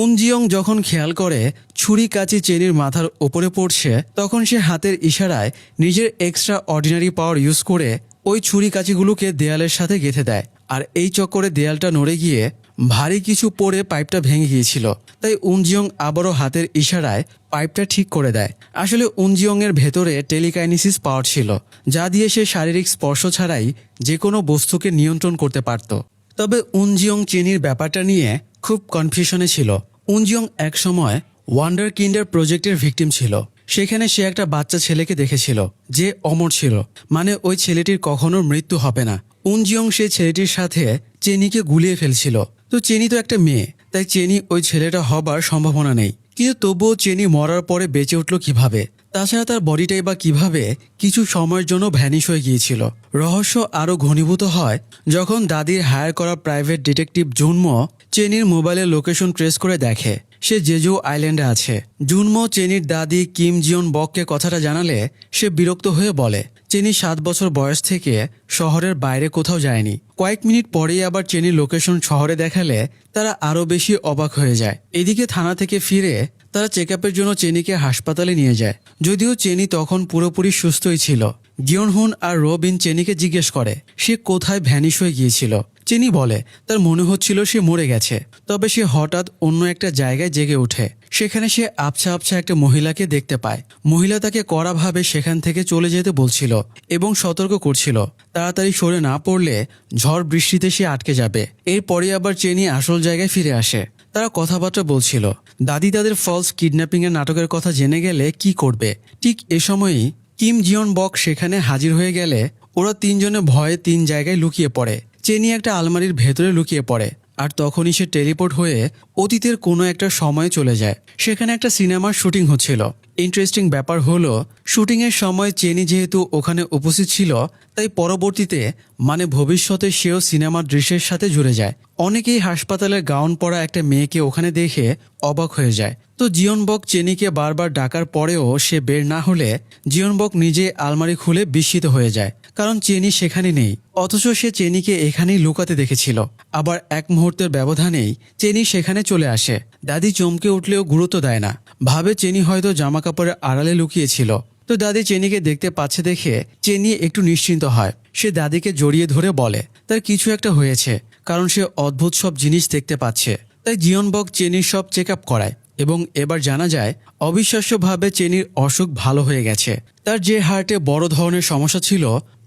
উনজিয়ং যখন খেয়াল করে ছুরি কাঁচি চেনির মাথার ওপরে পড়ছে, তখন সে হাতের ইশারায় নিজের এক্সট্রা অর্ডিনারি পাওয়ার ইউজ করে ওই ছুরি কাঁচিগুলোকে দেয়ালের সাথে গেঁথে দেয়। আর এই চক্করে দেয়ালটা নড়ে গিয়ে ভারী কিছু পড়ে পাইপটা ভেঙে গিয়েছিল। তাই উনজিয়ং আবারও হাতের ইশারায় পাইপটা ঠিক করে দেয়। আসলে উনজিয়ংয়ের ভেতরে টেলিকাইনেসিস পাওয়ার ছিল, যা দিয়ে সে শারীরিক স্পর্শ ছাড়াই যে কোনো বস্তুকে নিয়ন্ত্রণ করতে পারত। তবে উনজিয়ং চেনির ব্যাপারটা নিয়ে খুব কনফিউশনে ছিল। উনজিয়ং একসময় ওয়ান্ডার কিন্ডার প্রজেক্টের ভিকটিম ছিল। সেখানে সে একটা বাচ্চা ছেলেকে দেখেছিল যে অমর ছিল, মানে ওই ছেলেটির কখনো মৃত্যু হবে না। উনজিয়ং সেই ছেলেটির সাথে চেনিকে গুলিয়ে ফেলছিল। তো চেনি তো একটা মেয়ে, তাই চেনি ওই ছেলেটা হবার সম্ভাবনা নেই। কিন্তু তবুও চেনি মরার পরে বেঁচে উঠল কিভাবে? তাছাড়া তার বডিটাই বা কিভাবে কিছু সময়ের জন্য ভ্যানিশ হয়ে গিয়েছিল? রহস্য আরও ঘনীভূত হয় যখন দাদির হায়ার করা প্রাইভেট ডিটেকটিভ জুনমো চেনির মোবাইলের লোকেশন ট্রেস করে দেখে সে জেজু আইল্যান্ডে আছে। জুনমো চেনির দাদি কিম জিয়ন বককে কথাটা জানালে সে বিরক্ত হয়ে বলে চেনি 7 বছর বয়স থেকে শহরের বাইরে কোথাও যায়নি। কয়েক মিনিট পরেই আবার চেনির লোকেশন শহরে দেখালে তারা আরও বেশি অবাক হয়ে যায়। এদিকে থানা থেকে ফিরে তারা চেক আপের জন্য চেনিকে হাসপাতালে নিয়ে যায়। যদিও চেনি তখন পুরোপুরি সুস্থই ছিল। গিয়নহুন আর রবিন চেনিকে জিজ্ঞেস করে সে কোথায় ভ্যানিশ হয়ে গিয়েছিল। চেনি বলে তার মনে হচ্ছিল সে মরে গেছে। তবে সে হঠাৎ অন্য একটা জায়গায় জেগে ওঠে। সেখানে সে আবছা আবছা একটা মহিলাকে দেখতে পায়। মহিলা তাকে কড়াভাবে সেখান থেকে চলে যেতে বলছিল এবং সতর্ক করছিল তাড়াতাড়ি সরে না পড়লে ঝড় বৃষ্টিতে সে আটকে যাবে। এরপরে আবার চেনি আসল জায়গায় ফিরে আসে। তারা কথাবার্তা বলছিল দাদি তাদের ফলস কিডন্যাপিং এর নাটকের কথা জেনে গেলে কি করবে। ঠিক এ সময়ই কিম জিয়ন বক সেখানে হাজির হয়ে গেলে ওরা তিনজনে ভয়ে 3 জায়গায় লুকিয়ে পড়ে। চেনি একটা আলমারির ভেতরে লুকিয়ে পড়ে আর তখনই সে টেলিপোর্ট হয়ে অতীতের কোনো একটা সময়ে চলে যায়। সেখানে একটা সিনেমার শুটিং হচ্ছিল। ইন্টারেস্টিং ব্যাপার হলো শুটিংয়ের সময় চেনি যেহেতু ওখানে উপস্থিত ছিল, তাই পরবর্তীতে মানে ভবিষ্যতে সেও সিনেমার দৃশ্যের সাথে জুড়ে যায়। অনেকেই হাসপাতালের গাউন পরা একটা মেয়েকে ওখানে দেখে অবাক হয়ে যায়। তো জিয়নবক চেনিকে বারবার ডাকার পরেও সে বের না হলে জিয়নবক নিজে আলমারি খুলে বিস্মিত হয়ে যায়, কারণ চেনি সেখানে নেই। অথচ সে চেনিকে এখানেই লুকাতে দেখেছিল। আবার এক মুহূর্তের ব্যবধানেই চেনি সেখানে চলে আসে। দাদি চমকে উঠলেও গুরুত্ব দেয় না, ভাবে চেনি হয়তো জামা কাপড়ের আড়ালে লুকিয়েছিল। তো দাদি চেনিকে দেখতে পাচ্ছে দেখে চেনি একটু নিশ্চিন্ত হয়। সে দাদিকে জড়িয়ে ধরে বলে তার কিছু একটা হয়েছে, কারণ সে অদ্ভুত সব জিনিস দেখতে পাচ্ছে। তাই জিয়নবক চেনির সব চেক আপ করায় এবং এবার জানা যায় অবিশ্বাস্যভাবে চেনির অসুখ ভালো হয়ে গেছে। তার যে হার্টে বড় ধরনের সমস্যা ছিল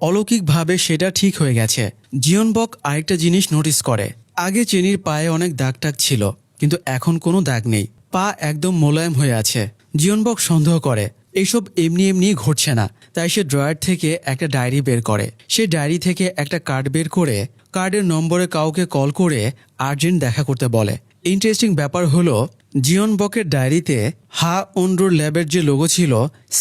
অলৌকিকভাবে সেটা ঠিক হয়ে গেছে। জিয়নবক আরেকটা জিনিস নোটিস করে, আগে চেনির পায়ে অনেক দাগ টাগ ছিল, কিন্তু এখন কোনো দাগ নেই। পা একদম মোলায়েম হয়ে আছে। জিয়নবক সন্দেহ করে এইসব এমনি এমনি ঘটছে না। তাই সে ড্রয়ার থেকে একটা ডায়েরি বের করে। সে ডায়েরি থেকে একটা কার্ড বের করে কার্ডের নম্বরে কাউকে কল করে আর্জেন্ট দেখা করতে বলে। ইন্টারেস্টিং ব্যাপার হলো জিয়নবকের ডায়েরিতে হা অন্ড্রুর ল্যাবের যে লোগো ছিল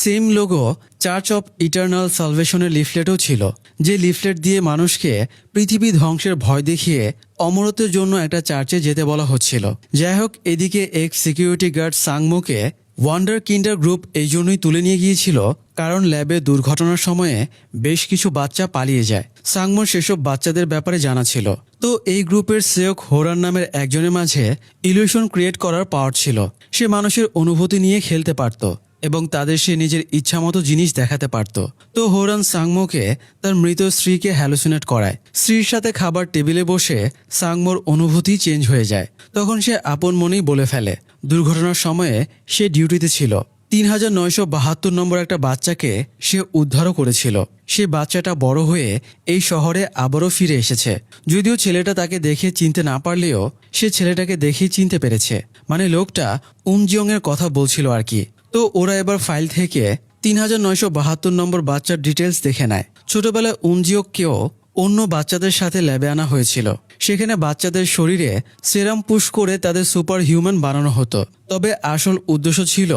same logo Church of Eternal সালভেশনের লিফলেটও ছিল, যে লিফলেট দিয়ে মানুষকে পৃথিবী ধ্বংসের ভয় দেখিয়ে অমরত্বের জন্য একটা চার্চে যেতে বলা হচ্ছিল। যাই হোক, এদিকে এক্স সিকিউরিটি গার্ড সাংমোকে ওয়ান্ডার কিন্ডার গ্রুপ এই জন্যই তুলে নিয়ে গিয়েছিল কারণ ল্যাবে দুর্ঘটনার সময়ে বেশ কিছু বাচ্চা পালিয়ে যায়। সাংমোর সেসব বাচ্চাদের ব্যাপারে জানা ছিল। তো এই গ্রুপের সেয়ক হোরান নামের একজনের মাঝে ইলিউশন ক্রিয়েট করার পাওয়ার ছিল। সে মানুষের অনুভূতি নিয়ে খেলতে পারত এবং তাদের সে নিজের ইচ্ছামতো জিনিস দেখাতে পারত। তো হোরান সাংমোকে তার মৃত স্ত্রীকে হ্যালুসিনেট করায়। স্ত্রীর সাথে খাবার টেবিলে বসে সাংমোর অনুভূতি চেঞ্জ হয়ে যায়। তখন সে আপন মনেই বলে ফেলে দুর্ঘটনার সময়ে সে ডিউটিতে ছিল। 3972 নম্বর একটা বাচ্চাকে সে উদ্ধারও করেছিল। সে বাচ্চাটা বড় হয়ে এই শহরে আবারও ফিরে এসেছে। যদিও ছেলেটা তাকে দেখে চিনতে না পারলেও সে ছেলেটাকে দেখেই চিনতে পেরেছে, মানে লোকটা উনজিয়ং এর কথা বলছিল আর কি। তো ওরা এবার ফাইল থেকে 3972 নম্বর বাচ্চার ডিটেলস দেখে নেয়। ছোটবেলায় উনজিয়ংকেও অন্য বাচ্চাদের সাথে ল্যাবে আনা হয়েছিল। সেখানে বাচ্চাদের শরীরে সেরাম পুশ করে তাদের সুপার হিউম্যান বানানো হতো। তবে আসল উদ্দেশ্য ছিল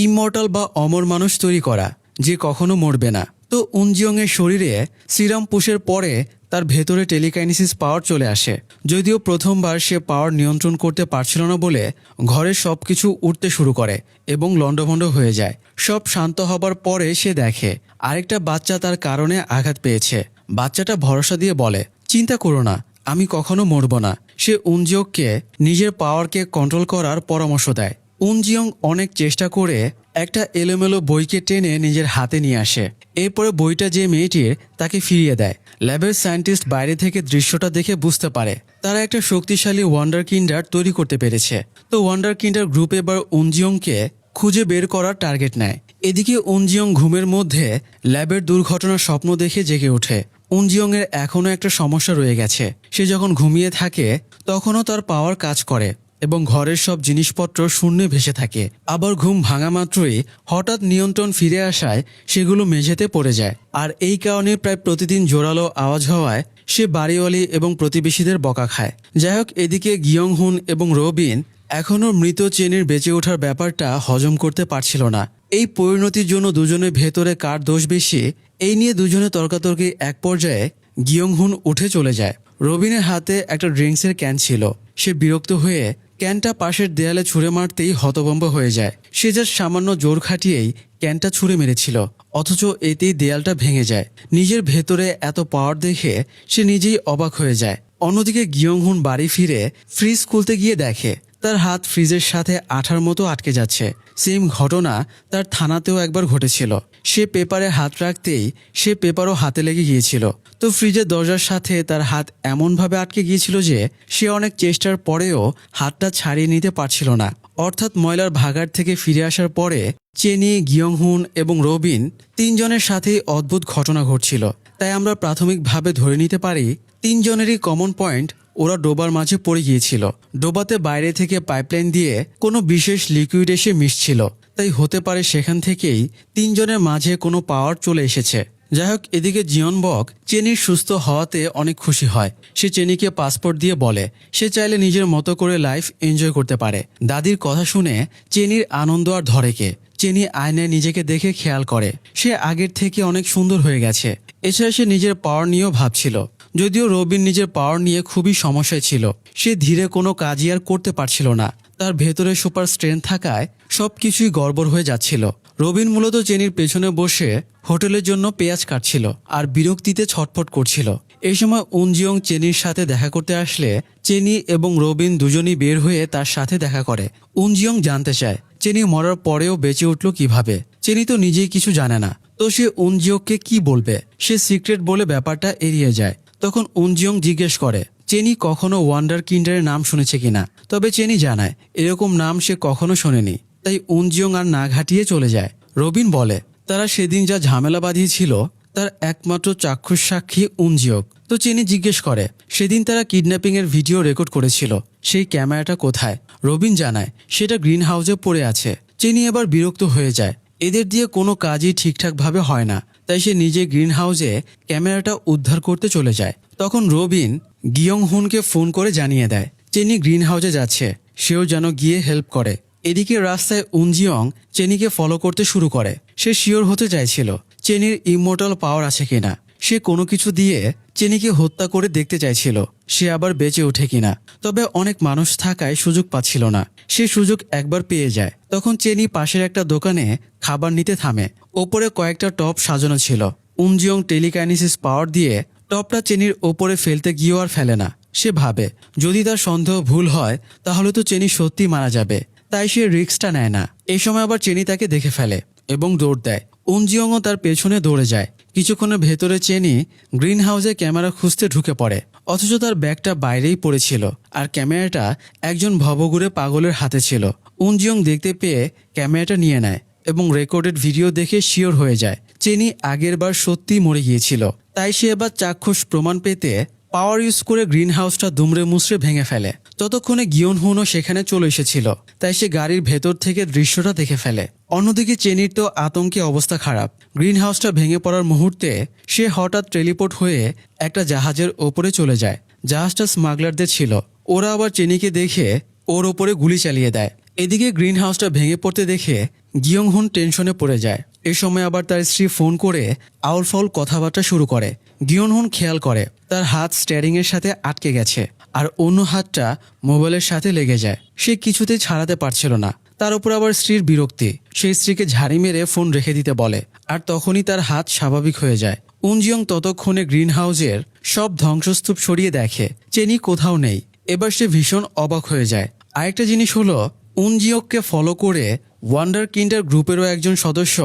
ইমমর্টাল বা অমর মানুষ তৈরি করা, যে কখনো মরবে না। তো উনজিয়ং এর শরীরে সিরাম পুশের পরে তার ভেতরে টেলিকাইনেসিস পাওয়ার চলে আসে। যদিও প্রথমবার সে পাওয়ার নিয়ন্ত্রণ করতে পারছিল না বলে ঘরের সবকিছু উঠতে শুরু করে এবং লন্ডভন্ড হয়ে যায়। সব শান্ত হবার পরে সে দেখে আরেকটা বাচ্চা তার কারণে আঘাত পেয়েছে। বাচ্চাটা ভরসা দিয়ে বলে চিন্তা করো না, আমি কখনো মরব না। সে উনজিয়ংকে নিজের পাওয়ারকে কন্ট্রোল করার পরামর্শ দেয়। উনজিয়ং অনেক চেষ্টা করে একটা এলোমেলো বইকে টেনে নিজের হাতে নিয়ে আসে। এরপরে বইটা যে মেয়েটির তাকে ফিরিয়ে দেয়। ল্যাবের সায়েন্টিস্ট বাইরে থেকে দৃশ্যটা দেখে বুঝতে পারে তারা একটা শক্তিশালী ওয়ান্ডার কিন্ডার তৈরি করতে পেরেছে। তো ওয়ান্ডার কিন্ডার গ্রুপ এবার উনজিয়ংকে খুঁজে বের করার টার্গেট নেয়। এদিকে উনজিয়ং ঘুমের মধ্যে ল্যাবের দুর্ঘটনার স্বপ্ন দেখে জেগে ওঠে। উনজিয়ং এর এখনও একটা সমস্যা রয়ে গেছে। সে যখন ঘুমিয়ে থাকে তখনও তার পাওয়ার কাজ করে এবং ঘরের সব জিনিসপত্র শূন্যে ভেসে থাকে। আবার ঘুম ভাঙা মাত্রই হঠাৎ নিয়ন্ত্রণ ফিরে আসায় সেগুলো মেঝেতে পড়ে যায়। আর এই কারণে প্রায় প্রতিদিন জোরালো আওয়াজ হওয়ায় সে বাড়িওয়ালি এবং প্রতিবেশীদের বকা খায়। যাই হোক, এদিকে গিয়ং হুন এবং রবিন এখনও মৃত চেনির বেঁচে ওঠার ব্যাপারটা হজম করতে পারছিল না। এই পরিণতির জন্য দুজনের ভেতরে কার দোষ বেশি এই নিয়ে দুজনে তর্কাতর্কি এক পর্যায়ে গিয়ং হুন উঠে চলে যায়। রবিনের হাতে একটা ড্রিঙ্কসের ক্যান ছিল। সে বিরক্ত হয়ে ক্যানটা পাশের দেয়ালে ছুঁড়ে মারতেই হতভম্ব হয়ে যায়। সে যা সামান্য জোর খাটিয়েই ক্যানটা ছুঁড়ে মেরেছিল, অথচ এতেই দেয়ালটা ভেঙে যায়। নিজের ভেতরে এত পাওয়ার দেখে সে নিজেই অবাক হয়ে যায়। অন্যদিকে গিয়ং হুন বাড়ি ফিরে ফ্রিজ খুলতে গিয়ে দেখে তার হাত ফ্রিজের সাথে আঠার মতো আটকে যাচ্ছে। সেম ঘটনা তার থানাতেও একবার ঘটেছিল। সে পেপারে হাত রাখতেই সে পেপারও হাতে লেগে গিয়েছিল। তো ফ্রিজের দরজার সাথে তার হাত এমনভাবে আটকে গিয়েছিল যে সে অনেক চেষ্টার পরেও হাতটা ছাড়িয়ে নিতে পারছিল না। অর্থাৎ ময়লার ভাগাড় থেকে ফিরে আসার পরে চেনি, গিয়ং হুন এবং রবিন তিনজনের সাথেই অদ্ভুত ঘটনা ঘটছিল। তাই আমরা প্রাথমিকভাবে ধরে নিতে পারি তিনজনেরই কমন পয়েন্ট, ওরা ডোবার মাঝে পড়ে গিয়েছিল। ডোবাতে বাইরে থেকে পাইপলাইন দিয়ে কোনো বিশেষ লিকুইড এসে মিশছিল। তাই হতে পারে সেখান থেকেই তিনজনের মাঝে কোনো পাওয়ার চলে এসেছে। যাই হোক, এদিকে জিয়নবক চেনির সুস্থ হওয়াতে অনেক খুশি হয়। সে চেনিকে পাসপোর্ট দিয়ে বলে সে চাইলে নিজের মতো করে লাইফ এনজয় করতে পারে। দাদির কথা শুনে চেনির আনন্দ আর ধরে কে। চেনি আয়নায় নিজেকে দেখে খেয়াল করে সে আগের থেকে অনেক সুন্দর হয়ে গেছে। এছাড়া সে নিজের পাওয়ার নিয়েও ভাবছিল। যদিও রবিন নিজের পাওয়ার নিয়ে খুবই সমস্যায় ছিল। সে ধীরে কোনো কাজই আর করতে পারছিল না। তার ভেতরে সুপার স্ট্রেংথ থাকায় সবকিছুই গড়বড় হয়ে যাচ্ছিল। রবিন মূলত চেনির পেছনে বসে হোটেলের জন্য পেঁয়াজ কাটছিল আর বিরক্তিতে ছটফট করছিল। এই সময় উনজিয়ং চেনির সাথে দেখা করতে আসলে চেনি এবং রবিন দুজনই বের হয়ে তার সাথে দেখা করে। উনজিয়ং জানতে চায় চেনি মরার পরেও বেঁচে উঠল কিভাবে। চেনি তো নিজেই কিছু জানে না, তো সে উনজিয়ংকে কি বলবে। সে সিক্রেট বলে ব্যাপারটা এড়িয়ে যায়। তখন উনজিয়ং জিজ্ঞেস করে চেনি কখনো ওয়ান্ডার কিন্ডারের নাম শুনেছে কিনা। তবে চেনি জানায় এরকম নাম সে কখনো শোনেনি। তাই উনজিয়ং আর না ঘাটিয়ে চলে যায়। রবিন বলে তারা সেদিন যা ঝামেলা বাঁধিয়েছিল তার একমাত্র চাক্ষুষ সাক্ষী উনজিয়ং। তো চেনি জিজ্ঞেস করে সেদিন তারা কিডন্যাপিং এর ভিডিও রেকর্ড করেছিল, সেই ক্যামেরাটা কোথায়। রবিন জানায় সেটা গ্রিন হাউসে পড়ে আছে। চেনি এবার বিরক্ত হয়ে যায়। এদের দিয়ে কোনো কাজই ঠিকঠাকভাবে হয় না। তাই সে নিজে গ্রিন হাউসে ক্যামেরাটা উদ্ধার করতে চলে যায়। তখন রবিন গিয়ং হুনকে ফোন করে জানিয়ে দেয় চেনি গ্রিন হাউসে যাচ্ছে, সেও যেন গিয়ে হেল্প করে। এদিকে রাস্তায় উনজিয়ং চেনিকে ফলো করতে শুরু করে। সে শিওর হতে চাইছিল চেনির ইমমর্টাল পাওয়ার আছে কিনা। সে কোনো কিছু দিয়ে চেনিকে হত্যা করে দেখতে চাইছিল সে আবার বেঁচে ওঠে কিনা। তবে অনেক মানুষ থাকায় সুযোগ পাচ্ছিল না। সে সুযোগ একবার পেয়ে যায়। তখন চেনি পাশের একটা দোকানে খাবার নিতে থামে। ওপরে কয়েকটা টপ সাজানো ছিল। উনজিয়ং টেলিকাইনেসিস পাওয়ার দিয়ে টপটা চেনির ওপরে ফেলতে গিয়েও আর ফেলে না। সে ভাবে যদি তার সন্দেহ ভুল হয় তাহলে তো চেনি সত্যি মারা যাবে। তাই সে রিস্কটা নেয় না। এই সময় আবার চেনি তাকে দেখে ফেলে এবং দৌড় দেয়। উনজিয়ংও তার পেছনে দৌড়ে যায়। কিছুক্ষণের ভেতরে চেনি গ্রিন হাউসে ক্যামেরা খুঁজতে ঢুকে পড়ে, অথচ তার ব্যাগটা বাইরেই পড়েছিল আর ক্যামেরাটা একজন ভবঘুরে পাগলের হাতে ছিল। উনজিয়ং দেখতে পেয়ে ক্যামেরাটা নিয়ে নেয় এবং রেকর্ডেড ভিডিও দেখে শিওর হয়ে যায় চেনি আগের বার সত্যিই মরে গিয়েছিল। তাই সে এবার চাক্ষুষ প্রমাণ পেতে পাওয়ার ইউজ করে গ্রিন হাউসটা দুমড়ে মুচড়ে ভেঙে ফেলে। ততক্ষণে গিয়ন হুনও সেখানে চলে এসেছিল। তাই সে গাড়ির ভেতর থেকে দৃশ্যটা দেখে ফেলে। অন্যদিকে চেনির তো আতঙ্কে অবস্থা খারাপ। গ্রিন হাউসটা ভেঙে পড়ার মুহূর্তে সে হঠাৎ টেলিপোর্ট হয়ে একটা জাহাজের ওপরে চলে যায়। জাহাজটা স্মাগলারদের ছিল। ওরা আবার চেনিকে দেখে ওর ওপরে গুলি চালিয়ে দেয়। এদিকে গ্রিন হাউসটা ভেঙে পড়তে দেখে গিয়ং হুন টেনশনে পড়ে যায়। এ সময় আবার তার স্ত্রী ফোন করে আউল ফাউল কথাবার্তা শুরু করে। গিয়ন হুন খেয়াল করে তার হাত স্টিয়ারিং এর সাথে আটকে গেছে আর অন্য হাতটা মোবাইলের সাথে লেগে যায়। সে কিছুতেই ছাড়াতে পারছিল না। তার উপর আবার স্ত্রীর বিরক্তি। সেই স্ত্রীকে ঝাড়ি মেরে ফোন রেখে দিতে বলে আর তখনই তার হাত স্বাভাবিক হয়ে যায়। উনজিয়ং ততক্ষণে গ্রিন হাউসের সব ধ্বংসস্তূপ সরিয়ে দেখে চেনি কোথাও নেই। এবার সে ভীষণ অবাক হয়ে যায়। আরেকটা জিনিস হলো উনজিওককে ফলো করে ওয়ান্ডার কিন্ডার গ্রুপেরও একজন সদস্য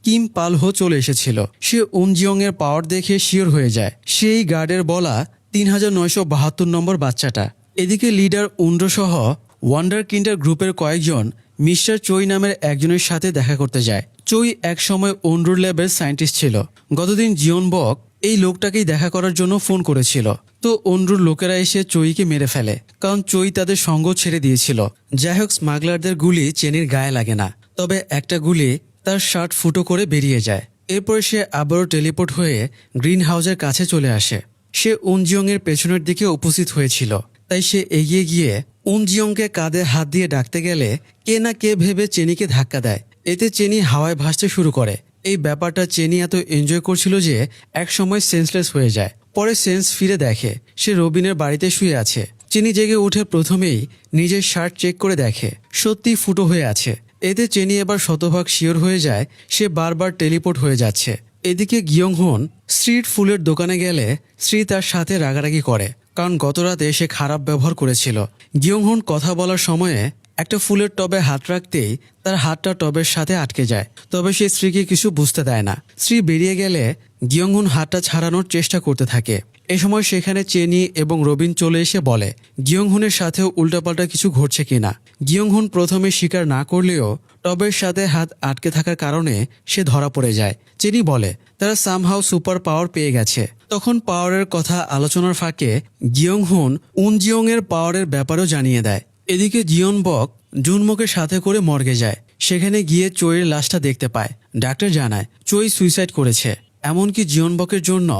কিম পালহো চলে এসেছিল। সে উনজিওং এর পাওয়ার দেখে শিওর হয়ে যায় সেই গার্ডের বলা 3972 নম্বর বাচ্চাটা। এদিকে লিডার উন্ড্রো সহ ওয়ান্ডার কিন্ডার গ্রুপের কয়েকজন মিস্টার চই নামের একজনের সাথে দেখা করতে যায়। চই একসময় উন্ড্রোর ল্যাবের সায়েন্টিস্ট ছিল। গতদিন জিওন বক এই লোকটাকেই দেখা করার জন্য ফোন করেছিল। তো উন্ড্রোর লোকেরা এসে চইকে মেরে ফেলে, কারণ চই তাদের সঙ্গ ছেড়ে দিয়েছিল। যাই হোক, স্মাগলারদের গুলি চেনির গায়ে লাগে না, তবে একটা গুলি তার শার্ট ফুটো করে বেরিয়ে যায়। এরপরে সে আবারও টেলিপোর্ট হয়ে গ্রিন হাউসের কাছে চলে আসে। সে উনজিওং এর পেছনের দিকে উপস্থিত হয়েছিল, তাই সে এগিয়ে গিয়ে উনজিওংকে কাঁধে হাত দিয়ে ডাকতে গেলে কে না কে ভেবে চেনিকে ধাক্কা দেয়। এতে চেনি হাওয়ায় ভাসতে শুরু করে। এই ব্যাপারটা চেনি এত এনজয় করছিল যে একসময় সেন্সলেস হয়ে যায়। পরে সেন্স ফিরে দেখে সে রবিনের বাড়িতে শুয়ে আছে। চেনি জেগে উঠে প্রথমেই নিজের শার্ট চেক করে দেখে সত্যি ফুটো হয়ে আছে। এতে চেনি এবার শতভাগ শিওর হয়ে যায় সে বারবার টেলিপোর্ট হয়ে যাচ্ছে। এদিকে গিয়ংহুন স্ট্রিট ফুলের দোকানে গেলে স্ত্রী তার সাথে রাগারাগি করে, কারণ গতরাতে সে খারাপ ব্যবহার করেছিল। গিয়ংহুন কথা বলার সময়ে একটা ফুলের টবে হাত রাখতেই তার হাতটা টবের সাথে আটকে যায়, তবে সে স্ত্রীকে কিছু বুঝতে দেয় না। স্ত্রী বেরিয়ে গেলে গিয়ংহুন হাতটা ছাড়ানোর চেষ্টা করতে থাকে। এ সময় সেখানে চেনি এবং রবিন চলে এসে বলে গিয়ংহুনের সাথেও উল্টাপাল্টা কিছু ঘটছে কিনা। গিয়ংহুন প্রথমে স্বীকার না করলেও টবের সাথে হাত আটকে থাকার কারণে সে ধরা পড়ে যায়। চেনি বলে তারা সামহাও সুপার পাওয়ার পেয়ে গেছে। তখন পাওয়ারের কথা আলোচনার ফাঁকে গিয়ংহুন উনজিওং এর পাওয়ারের ব্যাপারেও জানিয়ে দেয়। এদিকে জিওন বক জুনমোকে সাথে করে মর্গে যায়। সেখানে গিয়ে চইয়ের লাশটা দেখতে পায়। ডাক্তার জানায় চই সুইসাইড করেছে। এমনকি জিওন বকের জন্য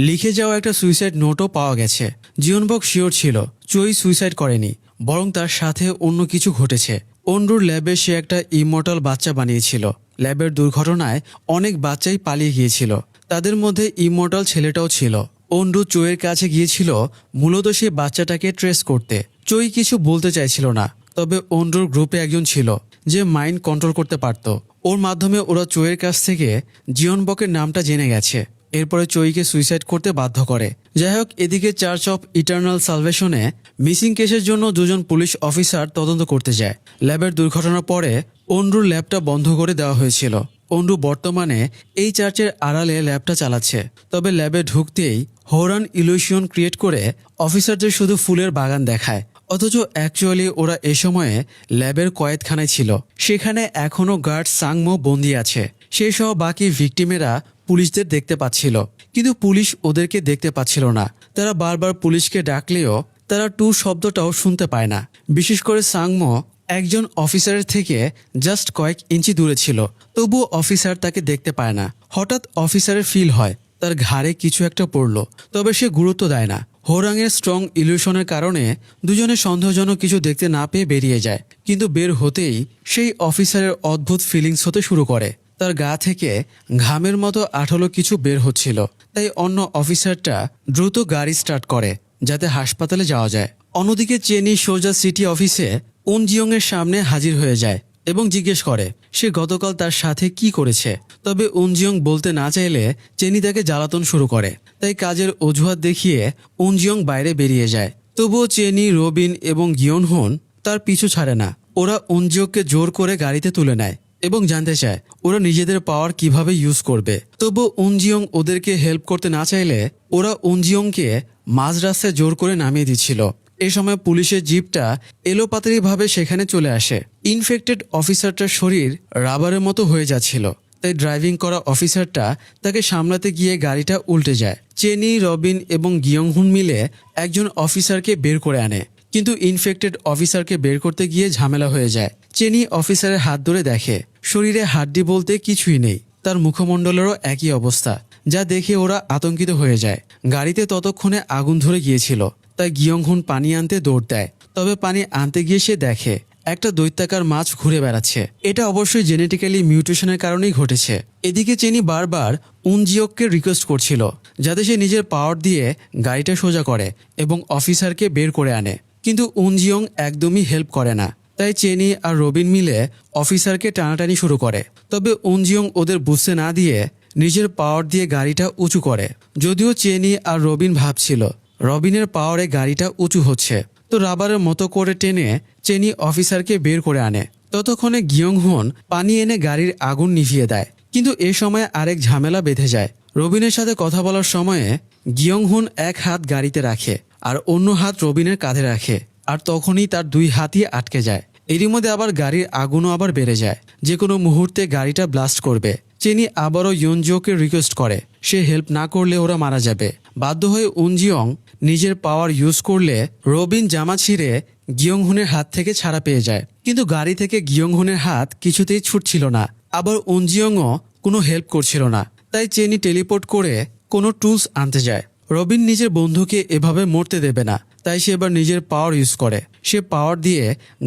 লিখে যাওয়া একটা সুইসাইড নোটও পাওয়া গেছে। জিওন বক শিওর ছিল চই সুইসাইড করেনি, বরং তার সাথে অন্য কিছু ঘটেছে। অন্ডুর ল্যাবে সে একটা ইমমর্টাল বাচ্চা বানিয়েছিল। ল্যাবের দুর্ঘটনায় অনেক বাচ্চাই পালিয়ে গিয়েছিল, তাদের মধ্যে ইমমর্টাল ছেলেটাও ছিল। অন্ডু চইয়ের কাছে গিয়েছিল মূলত সে বাচ্চাটাকে ট্রেস করতে। চই কিছু বলতে চাইছিল না, তবে অন্ডুর গ্রুপে একজন ছিল যে মাইন্ড কন্ট্রোল করতে পারত। ওর মাধ্যমে ওরা চইয়ের কাছ থেকে জিওন বকের নামটা জেনে গেছে। এরপরে চইকে সুইসাইড করতে বাধ্য করে। যাই হোক, এদিকে চার্চ অফ ইটার্নাল সালভেশনে মিসিং কেসের জন্য দুজন পুলিশ অফিসার তদন্ত করতে যায়। ল্যাবের দুর্ঘটনার পরে অন্ডুর ল্যাবটা বন্ধ করে দেওয়া হয়েছিল। অন্ডু বর্তমানে এই চার্চের আড়ালে ল্যাবটা চালাচ্ছে। তবে ল্যাবে ঢুকতেই হোরান ইলুশন ক্রিয়েট করে অফিসারদের শুধু ফুলের বাগান দেখায়, অথচ অ্যাকচুয়ালি ওরা এ সময়ে ল্যাবের কয়েদখানায় ছিল। সেখানে এখনও গার্ড সাংমো বন্দি আছে। সেই সহ বাকি ভিকটিমেরা পুলিশদের দেখতে পাচ্ছিল, কিন্তু পুলিশ ওদেরকে দেখতে পাচ্ছিল না। তারা বারবার পুলিশকে ডাকলেও তারা টু শব্দটাও শুনতে পায় না। বিশেষ করে সাংমো একজন অফিসারের থেকে জাস্ট কয়েক ইঞ্চি দূরে ছিল, তবুও অফিসার তাকে দেখতে পায় না। হঠাৎ অফিসারের ফিল হয় তার ঘাড়ে কিছু একটা পড়ল, তবে সে গুরুত্ব দেয় না। হোরাংয়ের স্ট্রং ইলিউশনের কারণে দুজনে সন্দেহজনক কিছু দেখতে না পেয়ে বেরিয়ে যায়। কিন্তু বের হতেই সেই অফিসারের অদ্ভুত ফিলিংস হতে শুরু করে। তার গা থেকে ঘামের মতো আঠালো কিছু বের হচ্ছিল। তাই অন্য অফিসারটা দ্রুত গাড়ি স্টার্ট করে যাতে হাসপাতালে যাওয়া যায়। অন্যদিকে চেনি সোজা সিটি অফিসে উনজিওং এর সামনে হাজির হয়ে যায় এবং জিজ্ঞেস করে সে গতকাল তার সাথে কি করেছে। তবে উনজিওং বলতে না চাইলে চেনি তাকে জ্বালাতন শুরু করে। তাই কাজের অজুহাত দেখিয়ে উনজিওং বাইরে বেরিয়ে যায়। তবুও চেনি, রবিন এবং গিয়নহুন তার পিছু ছাড়ে না। ওরা উনজিওংকে জোর করে গাড়িতে তুলে নেয় এবং জানতে চায় ওরা নিজেদের পাওয়ার কিভাবে ইউজ করবে। তবু উনজিওং ওদেরকে হেল্প করতে না চাইলে ওরা উনজিওংকে মাঝ রাস্তায় জোর করে নামিয়ে দিচ্ছিল। এ সময় পুলিশের জিপটা এলোপাতাড়িভাবে সেখানে চলে আসে। ইনফেক্টেড অফিসারটার শরীর রাবারের মতো হয়ে যাচ্ছিল, তাই ড্রাইভিং করা অফিসারটা তাকে সামলাতে গিয়ে গাড়িটা উল্টে যায়। চেনি, রবিন এবং গিয়ংহুন মিলে একজন অফিসারকে বের করে আনে, কিন্তু ইনফেক্টেড অফিসারকে বের করতে গিয়ে ঝামেলা হয়ে যায়। চেনি অফিসারের হাত ধরে দেখে শরীরে হাড্ডি বলতে কিছুই নেই। তার মুখমণ্ডলেরও একই অবস্থা, যা দেখে ওরা আতঙ্কিত হয়ে যায়। গাড়িতে ততক্ষণে আগুন ধরে গিয়েছিল, তাই গিয়ংহুন পানি আনতে দৌড় দেয়। তবে পানি আনতে গিয়ে সে দেখে একটা দৈত্যাকার মাছ ঘুরে বেড়াচ্ছে। এটা অবশ্যই জেনেটিক্যালি মিউটেশনের কারণেই ঘটেছে। এদিকে চেনি বারবার উনজিওককে রিকোয়েস্ট করছিল যাতে সে নিজের পাওয়ার দিয়ে গাড়িটা সোজা করে এবং অফিসারকে বের করে আনে, কিন্তু উনজিওং একদমই হেল্প করে না। তাই চেনি আর রবিন মিলে অফিসারকে টানাটানি শুরু করে। তবে উনজিওং ওদের বুঝতে না দিয়ে নিজের পাওয়ার দিয়ে গাড়িটা উঁচু করে। যদিও চেনি আর রবিন ভাবছিল রবিনের পাওয়ারে গাড়িটা উঁচু হচ্ছে, তো রাবারের মতো করে টেনে চেনি অফিসারকে বের করে আনে। ততক্ষণে গিয়ংহুন পানি এনে গাড়ির আগুন নিভিয়ে দেয়। কিন্তু এ সময় আরেক ঝামেলা বেঁধে যায়। রবিনের সাথে কথা বলার সময়ে গিয়ংহুন এক হাত গাড়িতে রাখে আর অন্য হাত রবিনের কাঁধে রাখে, আর তখনই তার দুই হাতই আটকে যায়। এরই মধ্যে আবার গাড়ির আগুনও আবার বেড়ে যায়, যে কোনো মুহূর্তে গাড়িটা ব্লাস্ট করবে। চেনি আবারও ইয়নজিওকে রিকোয়েস্ট করে সে হেল্প না করলে ওরা মারা যাবে। বাধ্য হয়ে উনজিয়ং নিজের পাওয়ার ইউজ করলে রবিন জামা ছিঁড়ে গিয়ংহুনের হাত থেকে ছাড়া পেয়ে যায়। কিন্তু গাড়ি থেকে গিয়ংহুনের হাত কিছুতেই ছুটছিল না, আবার উনজিয়ংও কোনো হেল্প করছিল না। তাই চেনি টেলিপোর্ট করে কোনো টুলস আনতে যায়। রবিন নিজের বন্ধুকে এভাবে মরতে দেবে না, তাই সে এবার নিজের পাওয়ার ইউজ করে। সে পাওয়ার দিয়ে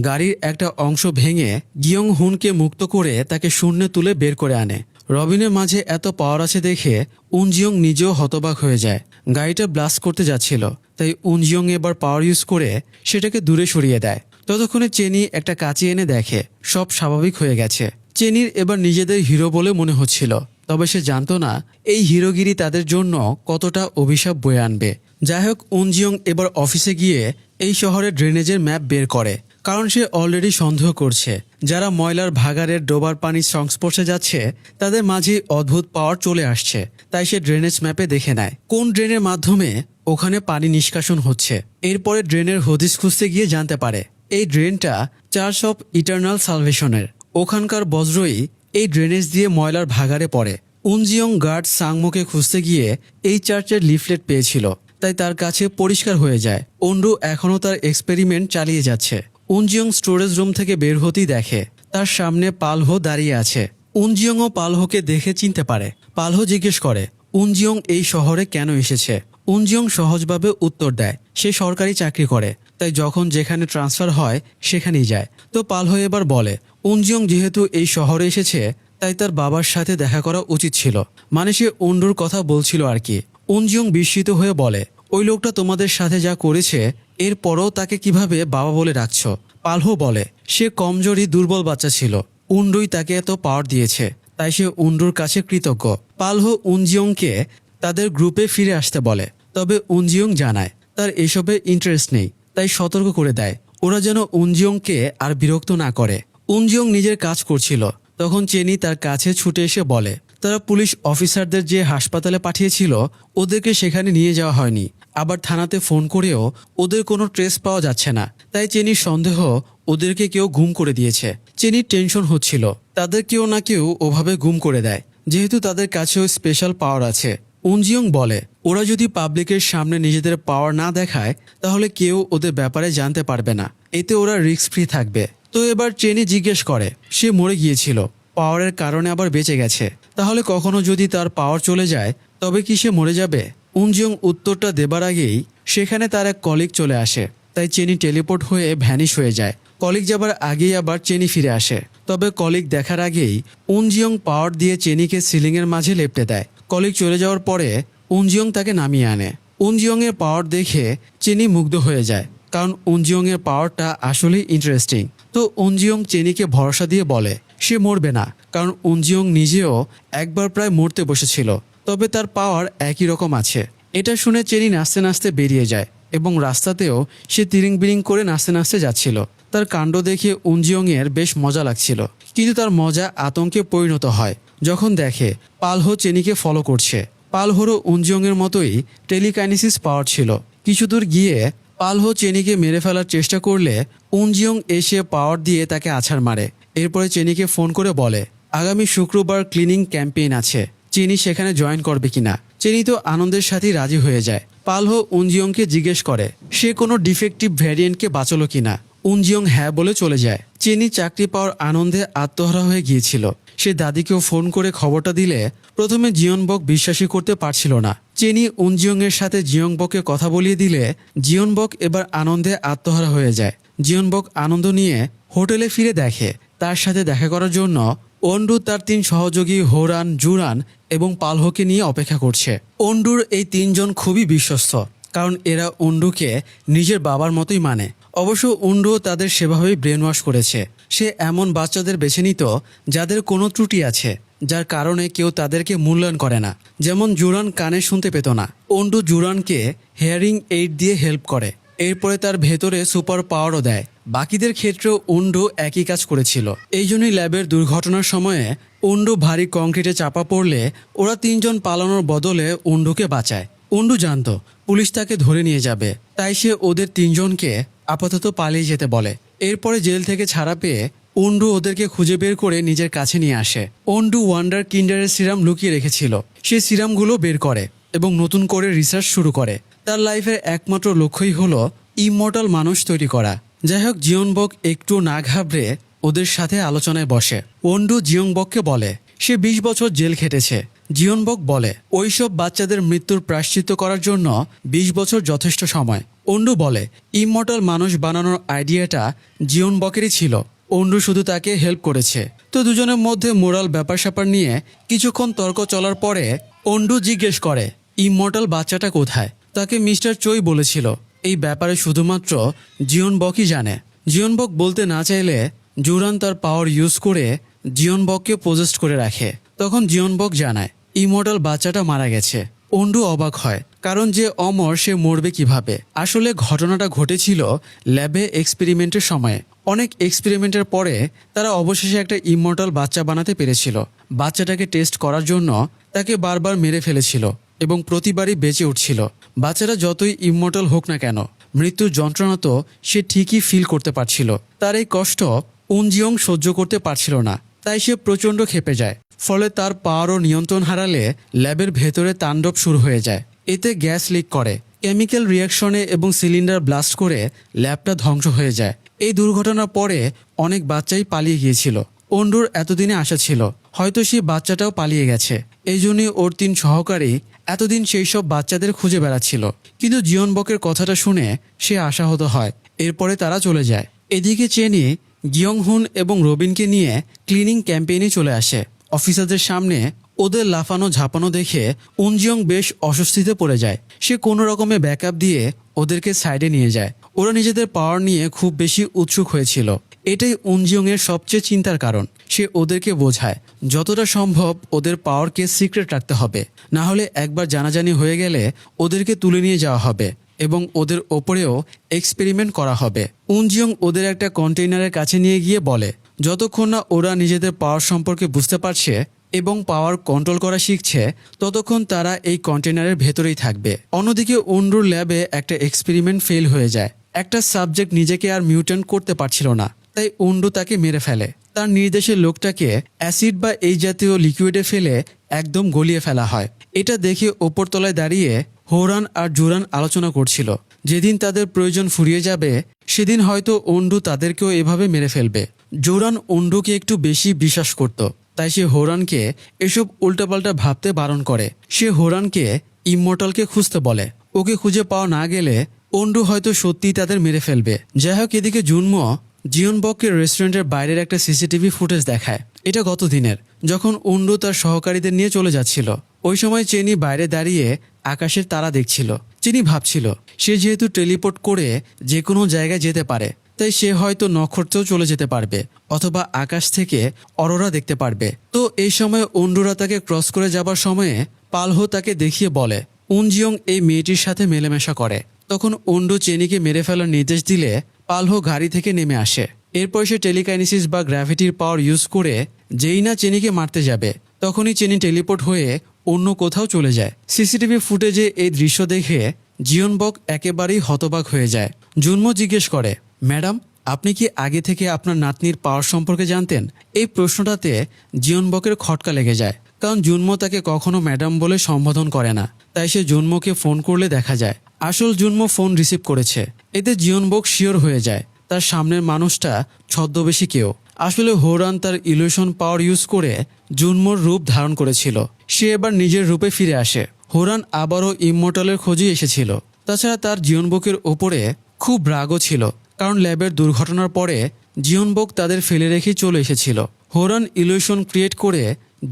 গাড়ির একটা অংশ ভেঙে গিয়ংহুনকে মুক্ত করে তাকে শূন্যে তুলে বের করে আনে। রবিনের মাঝে এত পাওয়ার আছে দেখে উনজিয়ং নিজেও হতবাক হয়ে যায়। গাড়িটা ব্লাস্ট করতে যাচ্ছিল, তাই উনজিয়ং এবার পাওয়ার ইউজ করে সেটাকে দূরে সরিয়ে দেয়। ততক্ষণে চেনি একটা কাঁচি এনে দেখে সব স্বাভাবিক হয়ে গেছে। চেনির এবার নিজেদের হিরো বলে মনে হচ্ছিল, তবে সে জানতো না এই হিরোগিরি তাদের জন্য কতটা অভিশাপ বয়ে আনবে। যাই হোক, উনজিয়ং এবার অফিসে গিয়ে এই শহরের ড্রেনেজের ম্যাপ বের করে, কারণ সে অলরেডি সন্দেহ করছে যারা ময়লার ভাগাড়ের ডোবার পানির সংস্পর্শে যাচ্ছে তাদের মাঝে অদ্ভুত পাওয়ার চলে আসছে। তাই সে ড্রেনেজ ম্যাপে দেখে নেয় কোন ড্রেনের মাধ্যমে ওখানে পানি নিষ্কাশন হচ্ছে। এরপরে ড্রেনের হদিস খুঁজতে গিয়ে জানতে পারে এই ড্রেনটা চার্চ অফ ইটারনাল সালভেশনের। ওখানকার বজ্রই এই ড্রেনেজ দিয়ে ময়লার ভাগাড়ে পড়ে। উনজিয়ং গার্ড সাংমোকে খুঁজতে গিয়ে এই চার্চের লিফলেট পেয়েছিল, তাই তার কাছে পরিষ্কার হয়ে যায় অন্ডু এখনও তার এক্সপেরিমেন্ট চালিয়ে যাচ্ছে। উনজিয়ং স্টোরেজ রুম থেকে বের হতেই দেখে তার সামনে পালহো দাঁড়িয়ে আছে। উনজিয়ংও পালহোকে দেখে চিনতে পারে। পালহো জিজ্ঞেস করে উনজিয়ং এই শহরে কেন এসেছে। উনজিয়ং সহজভাবে উত্তর দেয় সে সরকারি চাকরি করে, তাই যখন যেখানে ট্রান্সফার হয় সেখানেই যায়। তো পালহো এবার বলে উনজিয়ং যেহেতু এই শহরে এসেছে তাই তার বাবার সাথে দেখা করা উচিত ছিল, মানে সে অন্ডুর কথা বলছিল আর কি। উনজিয়ং বিস্মিত হয়ে বলে ওই লোকটা তোমাদের সাথে যা করেছে এরপরও তাকে কিভাবে বাবা বলে ডাকছ। পালহো বলে সে কমজোরি দুর্বল বাচ্চা ছিল, উন্ডুই তাকে এত পাওয়ার দিয়েছে, তাই সে উন্ডুর কাছে কৃতজ্ঞ। পালহো উনজিয়ংকে তাদের গ্রুপে ফিরে আসতে বলে, তবে উনজিয়ং জানায় তার এসবে ইন্টারেস্ট নেই, তাই সতর্ক করে দেয় ওরা যেন উনজিয়ংকে আর বিরক্ত না করে। উনজিয়ং নিজের কাজ করছিল, তখন চেনি তার কাছে ছুটে এসে বলে তারা পুলিশ অফিসারদের যে হাসপাতালে পাঠিয়েছিল ওদেরকে সেখানে নিয়ে যাওয়া হয়নি, আবার থানাতে ফোন করেও ওদের কোনো ট্রেস পাওয়া যাচ্ছে না। তাই চেনির সন্দেহ ওদেরকে কেউ গুম করে দিয়েছে। চেনির টেনশন হচ্ছিল তাদের কেউ না কেউ ওভাবে গুম করে দেয়, যেহেতু তাদের কাছেও স্পেশাল পাওয়ার আছে। উনজিয়ং বলে ওরা যদি পাবলিকের সামনে নিজেদের পাওয়ার না দেখায় তাহলে কেউ ওদের ব্যাপারে জানতে পারবে না, এতে ওরা রিস্ক ফ্রি থাকবে। তো এবার চেনি জিজ্ঞেস করে সে মরে গিয়েছিল, পাওয়ারের কারণে আবার বেঁচে গেছে, তাহলে কখনো যদি তার পাওয়ার চলে যায় তবে কি সে মরে যাবে? উনজিয়ং উত্তরটা দেবার আগেই সেখানে তার এক কলিগ চলে আসে, তাই চেনি টেলিপোর্ট হয়ে ভ্যানিশ হয়ে যায়। কলিগ যাবার আগেই আবার চেনি ফিরে আসে, তবে কলিগ দেখার আগেই উনজিয়ং পাওয়ার দিয়ে চেনিকে সিলিংয়ের মাঝে লেপটে দেয়। কলিগ চলে যাওয়ার পরে উনজিয়ং তাকে নামিয়ে আনে। উনজিয়ংয়ের পাওয়ার দেখে চেনি মুগ্ধ হয়ে যায়, কারণ উনজিয়ংয়ের পাওয়ারটা আসলেই ইন্টারেস্টিং। তো উনজিয়ং চেনিকে ভরসা দিয়ে বলে সে মরবে না, কারণ উনজিয়ং নিজেও একবার প্রায় মরতে বসেছিল, তবে তার পাওয়ার একই রকম আছে। এটা শুনে চেনি নাচতে নাচতে বেরিয়ে যায় এবং রাস্তাতেও সে তিরিং বিরিং করে নাচতে নাচতে যাচ্ছিল। তার কাণ্ড দেখে উনজিয়ংয়ের বেশ মজা লাগছিল, কিন্তু তার মজা আতঙ্কে পরিণত হয় যখন দেখে পালহো চেনিকে ফলো করছে। পালহোরও উনজিয়ংয়ের মতোই টেলিকাইনেসিস পাওয়ার ছিল। কিছু দূর গিয়ে পালহো চেনিকে মেরে ফেলার চেষ্টা করলে উনজিয়ং এসে পাওয়ার দিয়ে তাকে আছাড় মারে। এরপরে চেনিকে ফোন করে বলে আগামী শুক্রবার ক্লিনিং ক্যাম্পেইন আছে, চেনি সেখানে জয়েন করবে কিনা। চেনি তো আনন্দের সাথেই রাজি হয়ে যায়। পালহো উনজিয়ংকে জিজ্ঞেস করে সে কোনো ডিফেক্টিভ ভ্যারিয়েন্টকে বাঁচলো কিনা। উনজিয়ং হ্যাঁ বলে চলে যায়। চেনি চাকরি পাওয়ার আনন্দে আত্মহারা হয়ে গিয়েছিল। সে দাদিকেও ফোন করে খবরটা দিলে প্রথমে জিয়নবক বিশ্বাসই করতে পারছিল না। চেনি উনজিয়ংয়ের সাথে জিয়ংবককে কথা বলিয়ে দিলে জিয়নবক এবার আনন্দে আত্মহারা হয়ে যায়। জিয়নবক আনন্দ নিয়ে হোটেলে ফিরে দেখে তার সাথে দেখা করার জন্য অন্ডু তার 3 সহযোগী হোরান, জুরান এবং পালহোকে নিয়ে অপেক্ষা করছে। অন্ডুর এই 3 জন খুবই বিশ্বস্ত, কারণ এরা অন্ডুকে নিজের বাবার মতোই মানে। অবশ্য অন্ডু তাদের সেভাবেই ব্রেন ওয়াশ করেছে। সে এমন বাচ্চাদের বেছে নিত যাদের কোনো ত্রুটি আছে, যার কারণে কেউ তাদেরকে মূল্যায়ন করে না। যেমন জুরান কানে শুনতে পেত না, অন্ডু জুরানকে হেয়ারিং এইড দিয়ে হেল্প করে। এরপরে তার ভেতরে সুপার পাওয়ারও দেয়। বাকিদের ক্ষেত্রেও উন্ডু একই কাজ করেছিল। এই জন্যই ল্যাবের দুর্ঘটনার সময়ে উন্ডু ভারী কংক্রিটে চাপা পড়লে ওরা তিনজন পালানোর বদলে উন্ডুকে বাঁচায়। উন্ডু জানতো পুলিশ তাকে ধরে নিয়ে যাবে, তাই সে ওদের তিনজনকে আপাতত পালিয়ে যেতে বলে। এরপরে জেল থেকে ছাড়া পেয়ে উন্ডু ওদেরকে খুঁজে বের করে নিজের কাছে নিয়ে আসে। উন্ডু ওয়ান্ডার কিন্ডারের সিরাম লুকিয়ে রেখেছিল। সে সিরামগুলো বের করে এবং নতুন করে রিসার্চ শুরু করে। তার লাইফের একমাত্র লক্ষ্যই হলো ইমমর্টাল মানুষ তৈরি করা। যাই হোক, জিয়নবক একটু না ঘাবড়ে ওদের সাথে আলোচনায় বসে। উন্ডু জিয়ংবককে বলে সে 20 বছর জেল খেটেছে। জিয়নবক বলে ওইসব বাচ্চাদের মৃত্যুর প্রায়শ্চিত্ত করার জন্য 20 বছর যথেষ্ট সময়। উন্ডু বলে ইমমর্টাল মানুষ বানানোর আইডিয়াটা জিয়নবকেরই ছিল, উন্ডু শুধু তাকে হেল্প করেছে। তো দুজনের মধ্যে মোরাল ব্যাপার স্যাপার নিয়ে কিছুক্ষণ তর্ক চলার পরে উন্ডু জিজ্ঞেস করে ইমমর্টাল বাচ্চাটা কোথায়। তাকে মিস্টার চই বলেছিল এই ব্যাপারে শুধুমাত্র জিয়নবকই জানে। জিয়নবক বলতে না চাইলে জুরান তার পাওয়ার ইউজ করে জিয়নবককে পজেস্ট করে রাখে। তখন জিয়নবক জানায় ইমমর্টাল বাচ্চাটা মারা গেছে। উন্ডু অবাক হয়, কারণ যে অমর সে মরবে কিভাবে। আসলে ঘটনাটা ঘটেছিল ল্যাবে এক্সপেরিমেন্টের সময়ে। অনেক এক্সপেরিমেন্টের পরে তারা অবশেষে একটা ইমমর্টাল বাচ্চা বানাতে পেরেছিল। বাচ্চাটাকে টেস্ট করার জন্য তাকে বারবার মেরে ফেলেছিল এবং প্রতিবারই বেঁচে উঠছিল। বাচ্চারা যতই ইমমর্টাল হোক না কেন, মৃত্যুর যন্ত্রণা তো সে ঠিকই ফিল করতে পারছিল। তার এই কষ্ট উনজিয়ং সহ্য করতে পারছিল না, তাই সে প্রচণ্ড ক্ষেপে যায়। ফলে তার পাওয়ার ও নিয়ন্ত্রণ হারালে ল্যাবের ভেতরে তাণ্ডব শুরু হয়ে যায়। এতে গ্যাস লিক করে, কেমিক্যাল রিয়াকশনে এবং সিলিন্ডার ব্লাস্ট করে ল্যাবটা ধ্বংস হয়ে যায়। এই দুর্ঘটনার পরে অনেক বাচ্চাই পালিয়ে গিয়েছিল। উন্ডুর এতদিনে আশা ছিল হয়তো সেই বাচ্চাটাও পালিয়ে গেছে। এই জন্যই ওর 3 সহকারী এতদিন সেই সব বাচ্চাদের খুঁজে বেড়াচ্ছিল। কিন্তু জিয়নবকের কথাটা শুনে সে আশাহত হয়। এরপরে তারা চলে যায়। এদিকে চেনি গিয়ংহুন এবং রবিনকে নিয়ে ক্লিনিং ক্যাম্পেইনে চলে আসে। অফিসারদের সামনে ওদের লাফানো ঝাঁপানো দেখে উনজিয়ং বেশ অস্বস্তিতে পড়ে যায়। সে কোনো রকমে ব্যাকআপ দিয়ে ওদেরকে সাইডে নিয়ে যায়। ওরা নিজেদের পাওয়ার নিয়ে খুব বেশি উৎসুক হয়েছিল। এটাই উনজিয়ংয়ের সবচেয়ে চিন্তার কারণ। সে ওদেরকে বোঝায় যতটা সম্ভব ওদের পাওয়ারকে সিক্রেট রাখতে হবে, না হলে একবার জানাজানি হয়ে গেলে ওদেরকে তুলে নিয়ে যাওয়া হবে এবং ওদের ওপরেও এক্সপেরিমেন্ট করা হবে। উনজিয়ং ওদের একটা কন্টেইনারের কাছে নিয়ে গিয়ে বলে যতক্ষণ না ওরা নিজেদের পাওয়ার সম্পর্কে বুঝতে পারছে এবং পাওয়ার কন্ট্রোল করা শিখছে, ততক্ষণ তারা এই কন্টেইনারের ভেতরেই থাকবে। অন্যদিকে উন্ডুর ল্যাবে একটা এক্সপেরিমেন্ট ফেল হয়ে যায়। একটা সাবজেক্ট নিজেকে আর মিউটেন্ট করতে পারছিল না, তাই উন্ডু তাকে মেরে ফেলে। তার নির্দেশে লোকটাকে অ্যাসিড বা এই জাতীয় লিকুইডে ফেলে একদম গলিয়ে ফেলা হয়। এটা দেখে ওপরতলায় দাঁড়িয়ে হোরান আর জুরান আলোচনা করছিল যেদিন তাদের প্রয়োজন ফুরিয়ে যাবে সেদিন হয়তো উন্ডু তাদেরকেও এভাবে মেরে ফেলবে। জুরান উন্ডুকে একটু বেশি বিশ্বাস করত, তাই সে হোরানকে এসব উল্টাপাল্টা ভাবতে বারণ করে। সে হোরানকে ইমমর্টালকে খুঁজতে বলে। ওকে খুঁজে পাওয়া না গেলে উন্ডু হয়তো সত্যিই তাদের মেরে ফেলবে। যাই হোক, এদিকে জুনমো জিয়নবককে রেস্টুরেন্টের বাইরের একটা সিসিটিভি ফুটেজ দেখায়। এটা গত দিনের, যখন উন্ডু তার সহকারীদের নিয়ে চলে যাচ্ছিল। ওই সময় চেনি বাইরে দাঁড়িয়ে আকাশের তারা দেখছিল। চেনি ভাবছিল সে যেহেতু টেলিপোর্ট করে যে কোনো জায়গায় যেতে পারে, তাই সে হয়তো নক্ষত্রেও চলে যেতে পারবে অথবা আকাশ থেকে অরোরা দেখতে পারবে। তো এই সময় উন্ডুরা তাকে ক্রস করে যাবার সময়ে পালহো তাকে দেখিয়ে বলে উনজিয়ং এই মেয়েটির সাথে মেলামেশা করে। তখন উন্ডু চেনিকে মেরে ফেলার নির্দেশ দিলে পালহো গাড়ি থেকে নেমে আসে। এরপর সে টেলিকাইনেসিস বা গ্র্যাভিটির পাওয়ার ইউজ করে যেই না চেনিকে মারতে যাবে, তখনই চেনি টেলিপোর্ট হয়ে অন্য কোথাও চলে যায়। সিসিটিভি ফুটেজে এই দৃশ্য দেখে জিয়নবক একেবারেই হতবাক হয়ে যায়। জুনমো জিজ্ঞেস করে, ম্যাডাম, আপনি কি আগে থেকে আপনার নাতনির পাওয়ার সম্পর্কে জানতেন? এই প্রশ্নটাতে জিয়নবকের খটকা লেগে যায়, কারণ জুনমো তাকে কখনো ম্যাডাম বলে সম্বোধন করে না। তাই সে জুনমোকে ফোন করলে দেখা যায় আসল জুনমো ফোন রিসিভ করেছে। এতে জিয়নবক শিওর হয়ে যায় তার সামনের মানুষটা ছদ্মবেশী কেউ। আসলে হোরান তার ইলিউশন পাওয়ার ইউজ করে জুনমোর রূপ ধারণ করেছিল। সে এবার নিজের রূপে ফিরে আসে। হোরান আবারও ইমমর্টালের খোঁজে এসেছিল। তাছাড়া তার জিয়নবকের ওপরে খুব রাগও ছিল, কারণ ল্যাবের দুর্ঘটনার পরে জিয়নবক তাদের ফেলে রেখে চলে এসেছিল। হোরান ইলিউশন ক্রিয়েট করে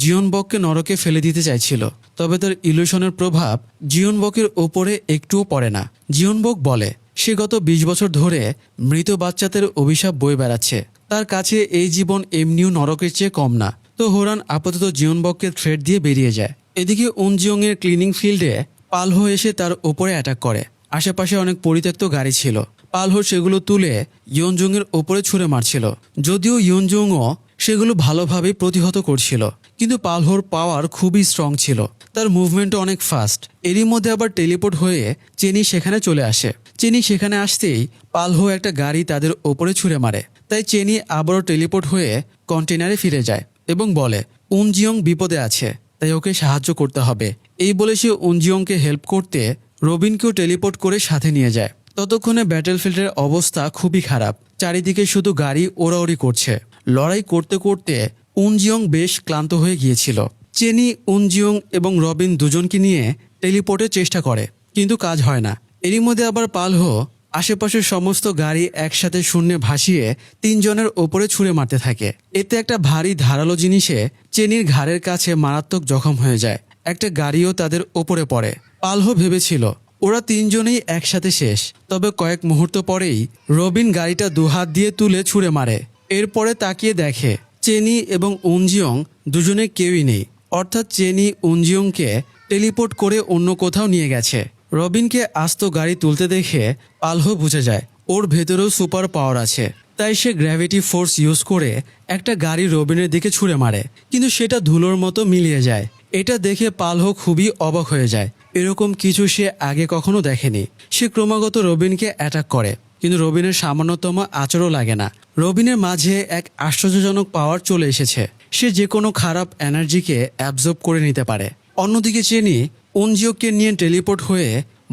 জিয়নবককে নরকে ফেলে দিতে চাইছিল, তবে তার ইলিউশনের প্রভাব জিয়নবকের ওপরে একটুও পড়ে না। জিয়নবক বলে সে গত 20 বছর ধরে মৃত বাচ্চাদের অভিশাপ বয়ে বেড়াচ্ছে। তার কাছে এই জীবন এমনিও নরকের চেয়ে কম না। তো হোরান আপাতত জিয়নবককে থ্রেট দিয়ে বেরিয়ে যায়। এদিকে উনজিয়ং এর ক্লিনিং ফিল্ডে পালহো এসে তার ওপরে অ্যাটাক করে আশেপাশে অনেক পরিত্যক্ত গাড়ি ছিল। পালহো সেগুলো তুলে ইয়নজুংয়ের ওপরে ছুঁড়ে মারছিল। যদিও ইয়নজুংও সেগুলো ভালোভাবেই প্রতিহত করছিল, কিন্তু পালহোর পাওয়ার খুবই স্ট্রং ছিল। তার মুভমেন্টও অনেক ফাস্ট। এরই মধ্যে আবার টেলিপোর্ট হয়ে চেনি সেখানে চলে আসে। চেনি সেখানে আসতেই পালহো একটা গাড়ি তাদের ওপরে ছুঁড়ে মারে। তাই চেনি আবারও টেলিপোর্ট হয়ে কন্টেনারে ফিরে যায় এবং বলে উনজিয়ং বিপদে আছে, তাই ওকে সাহায্য করতে হবে। এই বলে সে উনজিয়ংকে হেল্প করতে রবিনকেও টেলিপোর্ট করে সাথে নিয়ে যায়। ততক্ষণে ব্যাটেলফিল্ডের অবস্থা খুবই খারাপ। চারিদিকে শুধু গাড়ি ওড়াউড়ি করছে। লড়াই করতে করতে উনজিয়ং বেশ ক্লান্ত হয়ে গিয়েছিল। চেনি, উনজিয়ং এবং রবিন দুজনকে নিয়ে টেলিপোর্টের চেষ্টা করে, কিন্তু কাজ হয় না। এরই মধ্যে আবার পালহো আশেপাশের সমস্ত গাড়ি একসাথে শূন্যে ভাসিয়ে তিনজনের ওপরে ছুঁড়ে মারতে থাকে। এতে একটা ভারী ধারালো জিনিসে চেনির ঘাড়ের কাছে মারাত্মক জখম হয়ে যায়। একটা গাড়িও তাদের ওপরে পড়ে। পালহো ভেবেছিল ওরা তিনজনেই একসাথে শেষ। তবে কয়েক মুহূর্ত পরেই রবিন গাড়িটা দুহাত দিয়ে তুলে ছুঁড়ে মারে। এরপরে তাকিয়ে দেখে চেনি এবং উনজিয়ং দুজনে কেউই নেই। অর্থাৎ চেনি উনজিয়ংকে টেলিপোর্ট করে অন্য কোথাও নিয়ে গেছে। রবিনকে আস্ত গাড়ি তুলতে দেখে পালহো বুঝে যায় ওর ভেতরেও সুপার পাওয়ার আছে। তাই সে গ্র্যাভিটি ফোর্স ইউজ করে একটা গাড়ি রবিনের দিকে ছুঁড়ে মারে, কিন্তু সেটা ধুলোর মতো মিলিয়ে যায়। এটা দেখে পালহো খুবই অবাক হয়ে যায়। এরকম কিছু সে আগে কখনো দেখেনি। সে ক্রমাগত রবিনকে অ্যাটাক করে, কিন্তু রবিনের সামান্যতম আচরও লাগে না। রবিনের মাঝে এক আশ্চর্যজনক পাওয়ার চলে এসেছে। সে যে কোনো খারাপ এনার্জিকে অ্যাবজর্ব করে নিতে পারে। অন্যদিকে চেনি উনজিওকে নিয়ে টেলিপোর্ট হয়ে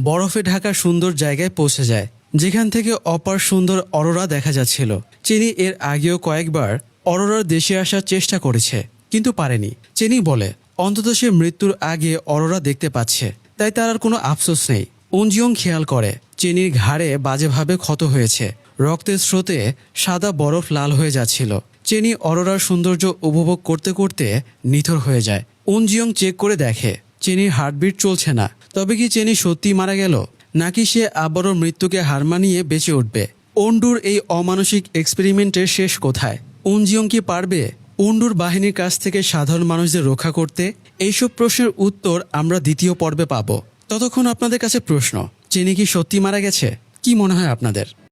বরফে ঢাকা সুন্দর জায়গায় পৌঁছে যায়, যেখান থেকে অপার সুন্দর অরোরা দেখা যাচ্ছিল। চেনি এর আগেও কয়েকবার অরোরার দেশে আসার চেষ্টা করেছে, কিন্তু পারেনি। চেনি বলে অন্তত সে মৃত্যুর আগে অরোরা দেখতে পাচ্ছে, তাই তার আর কোনো আফসোস নেই। উনজিয়ং খেয়াল করে চেনির ঘাড়ে বাজেভাবে ক্ষত হয়েছে। রক্তের স্রোতে সাদা বরফ লাল হয়ে যাচ্ছিল। চেনি অরোরার সৌন্দর্য উপভোগ করতে করতে নিথর হয়ে যায়। উনজিয়ং চেক করে দেখে চেনির হার্টবিট চলছে না। তবে কি চেনি সত্যি মারা গেল, নাকি সে আবারও মৃত্যুকে হার মানিয়ে বেঁচে উঠবে? ওন্ডুর এই অমানসিক এক্সপেরিমেন্টের শেষ কোথায়? উনজিয়ং কি পারবে ওন্ডুর বাহিনীর কাছ থেকে সাধারণ মানুষদের রক্ষা করতে? এইসব প্রশ্নের উত্তর আমরা দ্বিতীয় পর্বে পাব। ততক্ষণ আপনাদের কাছে প্রশ্ন, চেনি কি সত্যি মারা গেছে? কি মনে হয় আপনাদের?